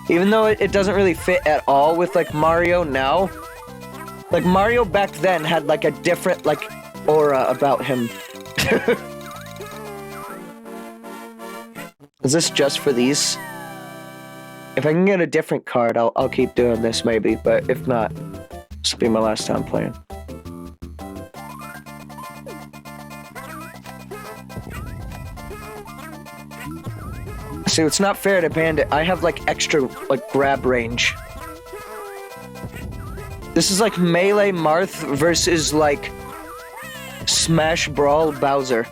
Even though it doesn't really fit at all with like Mario now. Like Mario back then had like a different like aura about him. Is this just for these? If I can get a different card, I'll keep doing this maybe, but if not, this will be my last time playing. See, it's not fair to Bandit. I have like extra like grab range. This is like Melee Marth versus like Smash Brawl Bowser.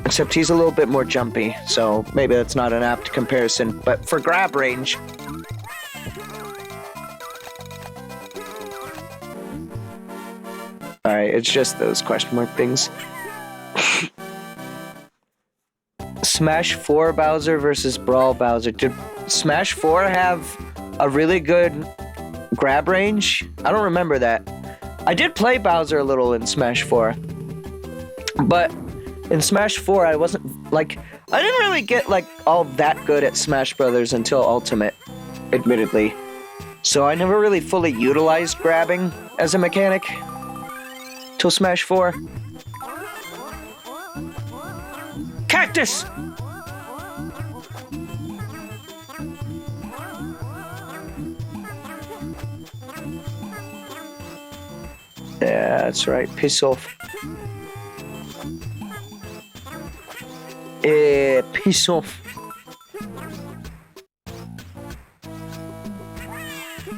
Except he's a little bit more jumpy, so maybe that's not an apt comparison. But for grab range... Alright, it's just those question mark things. Smash 4 Bowser versus Brawl Bowser. Did Smash 4 have a really good grab range? I don't remember that. I did play Bowser a little in Smash 4. But... in Smash 4, I wasn't, like, I didn't really get, like, all that good at Smash Brothers until Ultimate, admittedly. So I never really fully utilized grabbing as a mechanic till Smash 4. Cactus! Yeah, that's right, piss off. Piss off.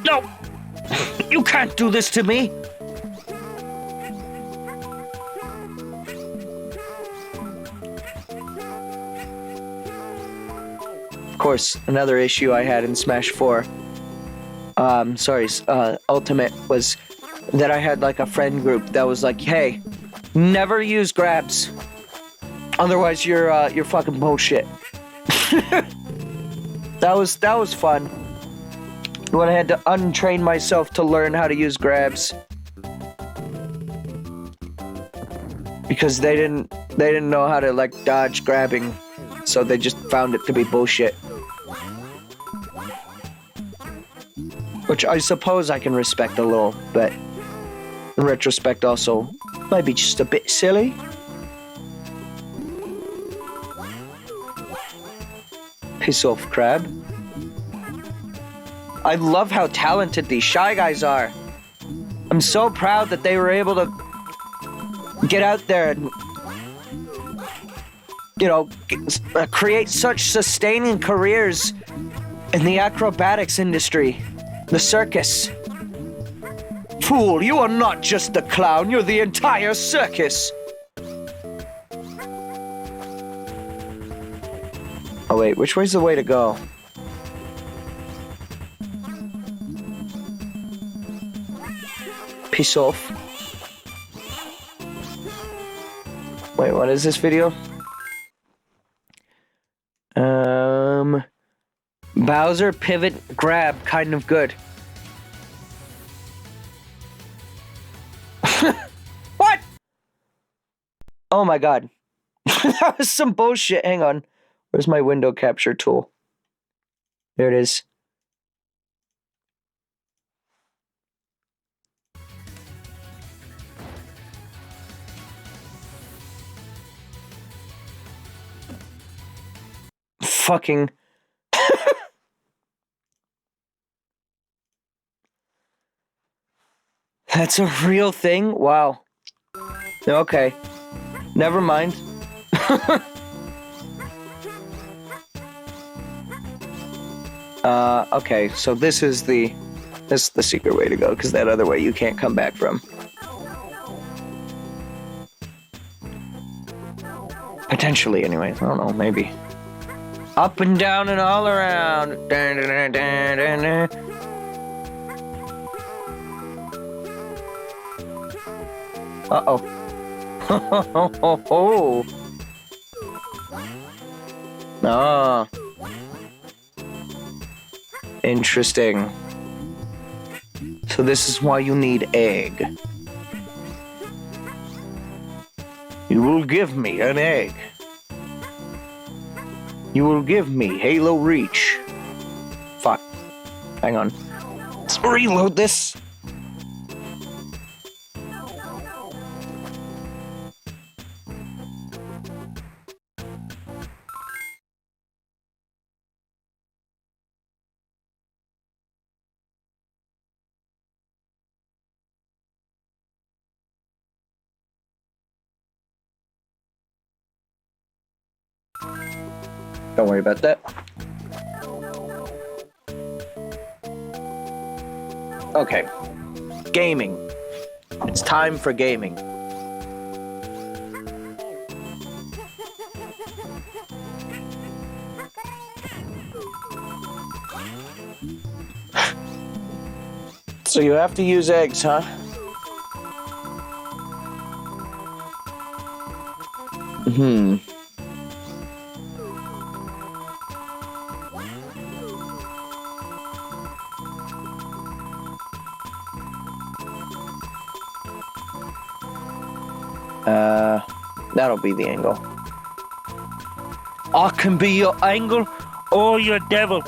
No! You can't do this to me! Of course, another issue I had in Smash 4, Ultimate, was that I had like a friend group that was like, hey, never use grabs. Otherwise, you're fucking bullshit. That was fun. When I had to untrain myself to learn how to use grabs, because they didn't know how to like dodge grabbing, so they just found it to be bullshit. Which I suppose I can respect a little, but in retrospect, also maybe just a bit silly. Piss off, crab. I love how talented these Shy Guys are. I'm so proud that they were able to get out there and, you know, create such sustaining careers in the acrobatics industry, the circus. Fool, you are not just the clown, you're the entire circus. Oh wait, which way's the way to go? Piss off. Wait, what is this video? Bowser pivot grab, kind of good. What? Oh my god. That was some bullshit. Hang on. Where's my window capture tool? There it is. Fucking. That's a real thing? Wow. Okay. Never mind. Okay, so this is the secret way to go, because that other way you can't come back from. Potentially, anyway. I don't know, maybe. Up and down and all around. Dun, dun, dun, dun, dun, dun. Uh-oh. Oh. Ah. Interesting. So this is why you need egg. You will give me an egg. You will give me Halo Reach. Fuck. Hang on. Let's reload this. Don't worry about that. Okay. Gaming. It's time for gaming. So you have to use eggs, huh? That'll be the angle. I can be your angle or your devil.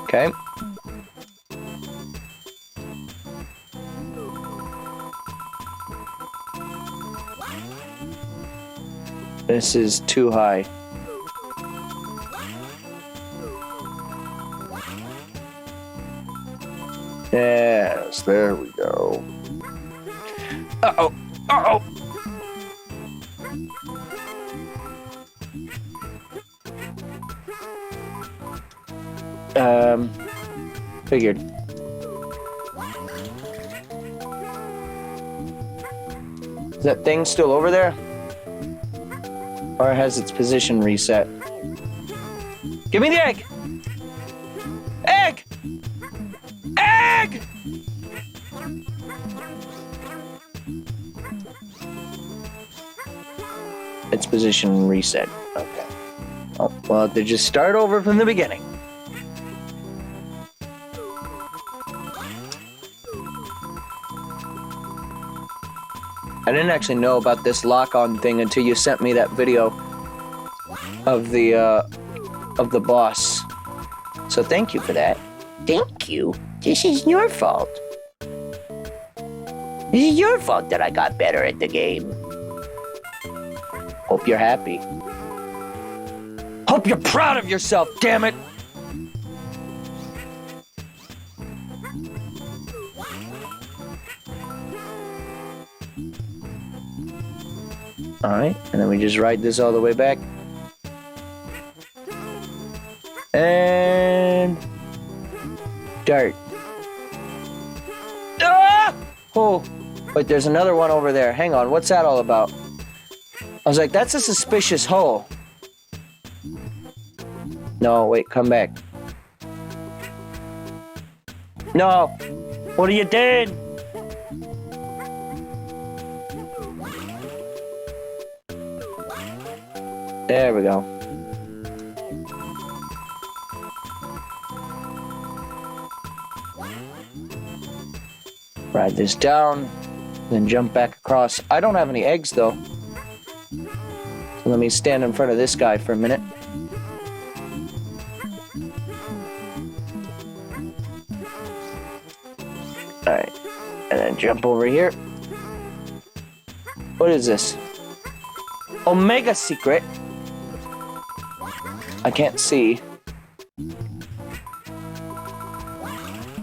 Okay. This is too high. Yes, there we go. Uh-oh. Uh-oh. Figured. Is that thing still over there? Or has its position reset? Give me the egg! Egg! Egg! Its position reset. Okay. Oh, well, they just start over from the beginning. I didn't actually know about this lock-on thing until you sent me that video of the boss. So thank you for that. Thank you. This is your fault. This is your fault that I got better at the game. Hope you're happy. Hope you're proud of yourself, damn it! Alright, and then we just ride this all the way back. And... dirt. Ah! Oh, wait, there's another one over there. Hang on, what's that all about? I was like, that's a suspicious hole. No, wait, come back. No! What are you doing? There we go. Ride this down, then jump back across. I don't have any eggs, though. So let me stand in front of this guy for a minute. Alright, and then jump over here. What is this? Omega secret? I can't see.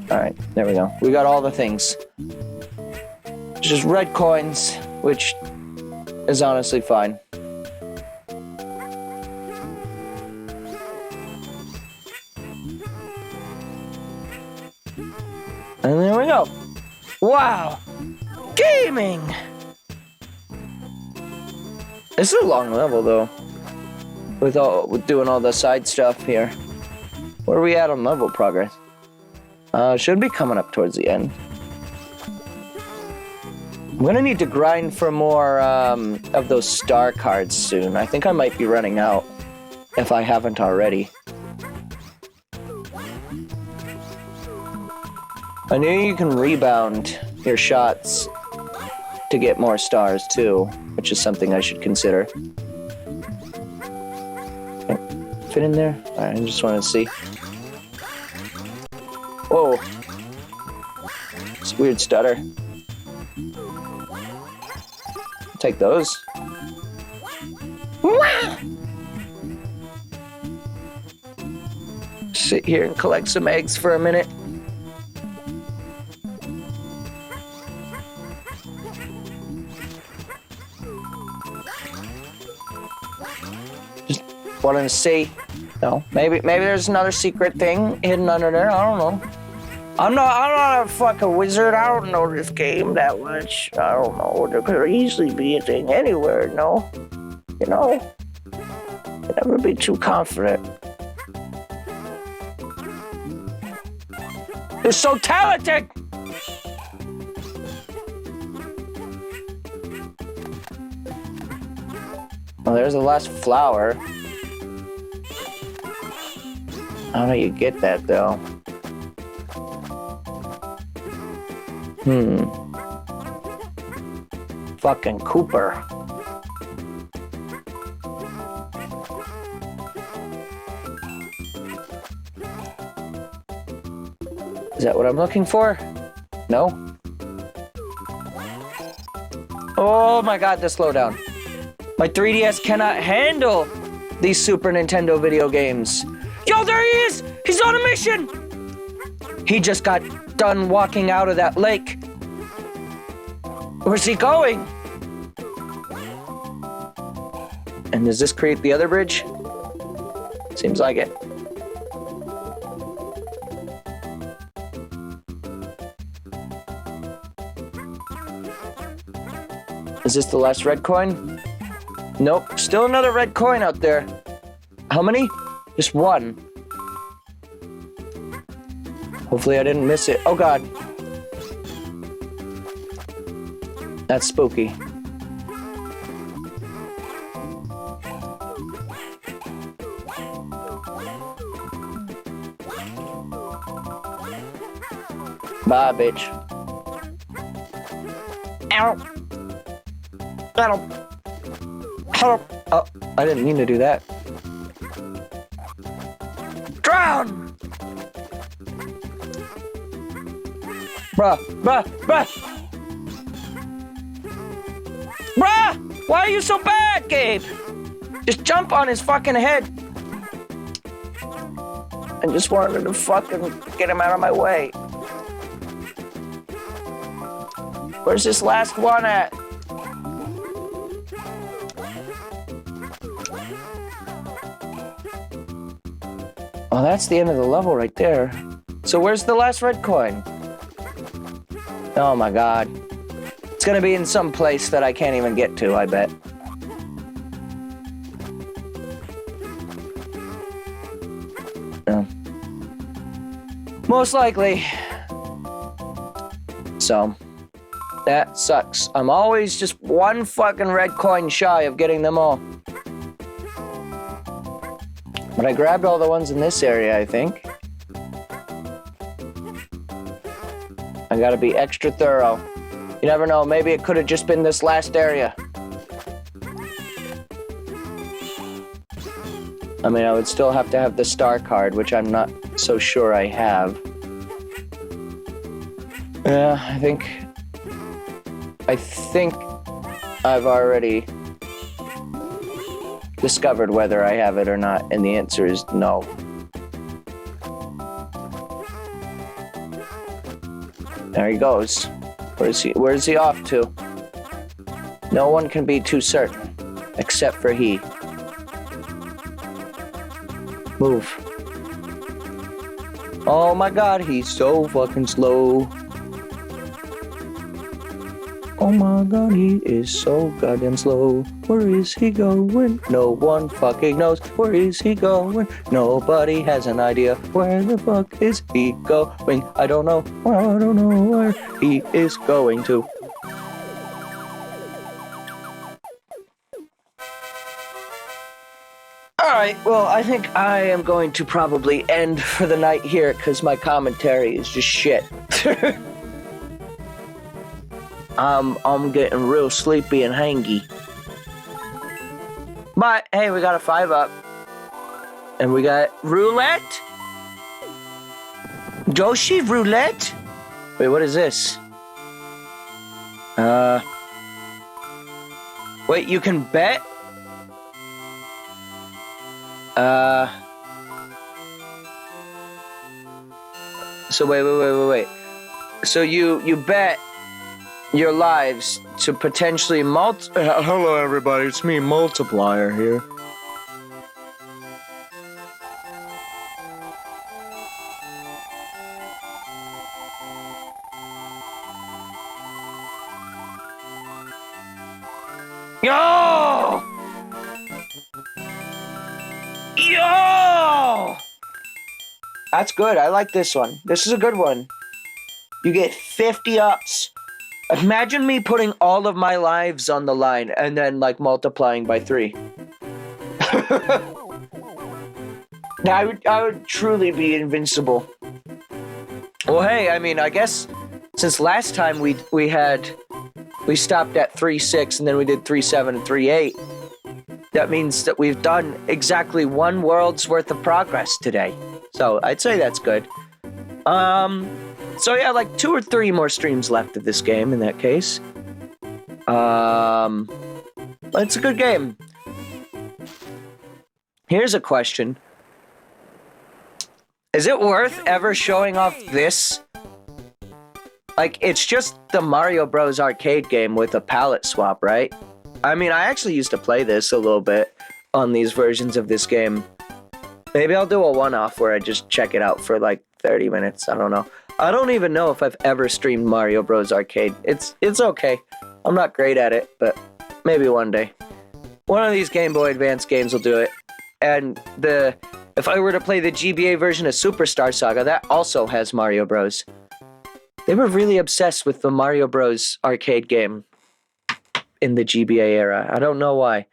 Alright, there we go. We got all the things. It's just red coins, which is honestly fine. And there we go. Wow! Gaming! This is a long level, though. With doing all the side stuff here. Where are we at on level progress? Should be coming up towards the end. I'm gonna need to grind for more of those star cards soon. I think I might be running out, if I haven't already. I know you can rebound your shots to get more stars too, which is something I should consider. Fit in there? Alright, I just want to see. Whoa. It's a weird stutter. Take those. Sit here and collect some eggs for a minute. Just wanted to see. No, maybe there's another secret thing hidden under there. I don't know. I'm not a fucking wizard. I don't know this game that much. I don't know. There could easily be a thing anywhere, no? You know? Never be too confident. You're so talented! Oh, there's the last flower. How do you get that, though? Fucking Cooper. Is that what I'm looking for? No? Oh my god, the slowdown. My 3DS cannot handle these Super Nintendo video games. Yo, there he is! He's on a mission! He just got done walking out of that lake. Where's he going? And does this create the other bridge? Seems like it. Is this the last red coin? Nope, still another red coin out there. How many? Just one. Hopefully I didn't miss it. Oh god. That's spooky. Bye, bitch. Ow. Ow. Ow. Oh, I didn't mean to do that. Drown! Bruh, bruh, bruh! Bruh! Why are you so bad, Gabe? Just jump on his fucking head. I just wanted to fucking get him out of my way. Where's this last one at? Oh, that's the end of the level right there. So where's the last red coin? Oh my god. It's gonna be in some place that I can't even get to, I bet. Most likely. So, that sucks. I'm always just one fucking red coin shy of getting them all. But I grabbed all the ones in this area, I think. I gotta be extra thorough. You never know, maybe it could have just been this last area. I mean, I would still have to have the star card, which I'm not so sure I have. Yeah, I think I've already discovered whether I have it or not, and the answer is no. There he goes. Where's he off to? No one can be too certain, except for he. Move. Oh my god, he's so fucking slow. Oh my god, he is so goddamn slow. Where is he going? No one fucking knows. Where is he going? Nobody has an idea. Where the fuck is he going? I don't know. I don't know where he is going to. Alright, well, I think I am going to probably end for the night here because my commentary is just shit. I'm getting real sleepy and hangy. But, hey, we got a 5-up. And we got roulette? Yoshi roulette? Wait, what is this? Wait, you can bet? So wait. So you bet your lives to potentially hello everybody, it's me, Multiplier here. Yo! That's good. I like this one. This is a good one. You get 50 ups. Imagine me putting all of my lives on the line and then, like, multiplying by 3. I would truly be invincible. Well, hey, I mean, I guess since last time we stopped at 3-6 and then we did 3-7 and 3-8. That means that we've done exactly one world's worth of progress today. So I'd say that's good. So yeah, like 2 or 3 more streams left of this game in that case. It's a good game. Here's a question. Is it worth ever showing off this? Like, it's just the Mario Bros. Arcade game with a palette swap, right? I mean, I actually used to play this a little bit on these versions of this game. Maybe I'll do a one-off where I just check it out for like 30 minutes. I don't know. I don't even know if I've ever streamed Mario Bros. Arcade. It's okay. I'm not great at it, but maybe one day. One of these Game Boy Advance games will do it. And if I were to play the GBA version of Superstar Saga, that also has Mario Bros. They were really obsessed with the Mario Bros. Arcade game in the GBA era. I don't know why.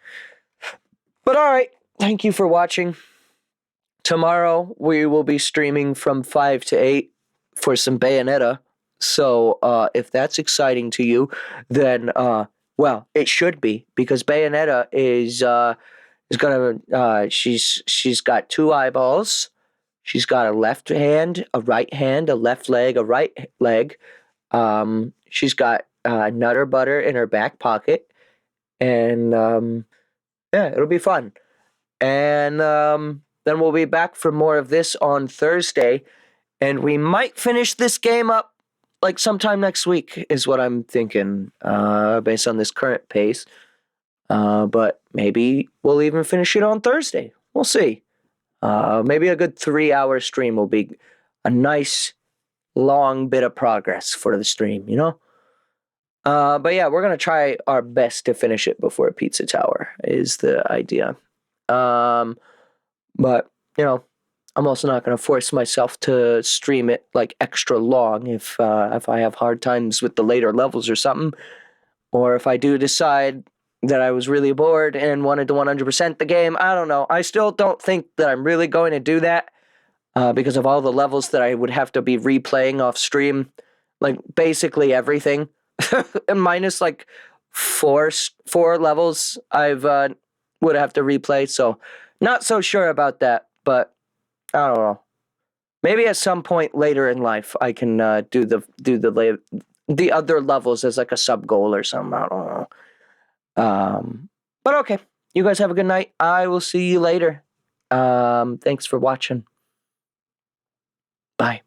But alright, thank you for watching. Tomorrow, we will be streaming from 5 to 8 for some Bayonetta. So, if that's exciting to you, then, well, it should be, because Bayonetta is gonna, she's got 2 eyeballs. She's got a left hand, a right hand, a left leg, a right leg. She's got Nutter Butter in her back pocket. And, yeah, it'll be fun. And, then we'll be back for more of this on Thursday. And we might finish this game up like sometime next week is what I'm thinking, based on this current pace. But maybe we'll even finish it on Thursday. We'll see. Maybe a good 3-hour stream will be a nice long bit of progress for the stream, you know? But yeah, we're going to try our best to finish it before Pizza Tower is the idea. But, you know, I'm also not going to force myself to stream it like extra long if I have hard times with the later levels or something, or if I do decide that I was really bored and wanted to 100% the game. I don't know. I still don't think that I'm really going to do that because of all the levels that I would have to be replaying off stream, like basically everything, minus like four levels I've would have to replay. So not so sure about that, but I don't know. Maybe at some point later in life, I can do the other levels as like a sub goal or something. I don't know. But okay, you guys have a good night. I will see you later. Thanks for watching. Bye.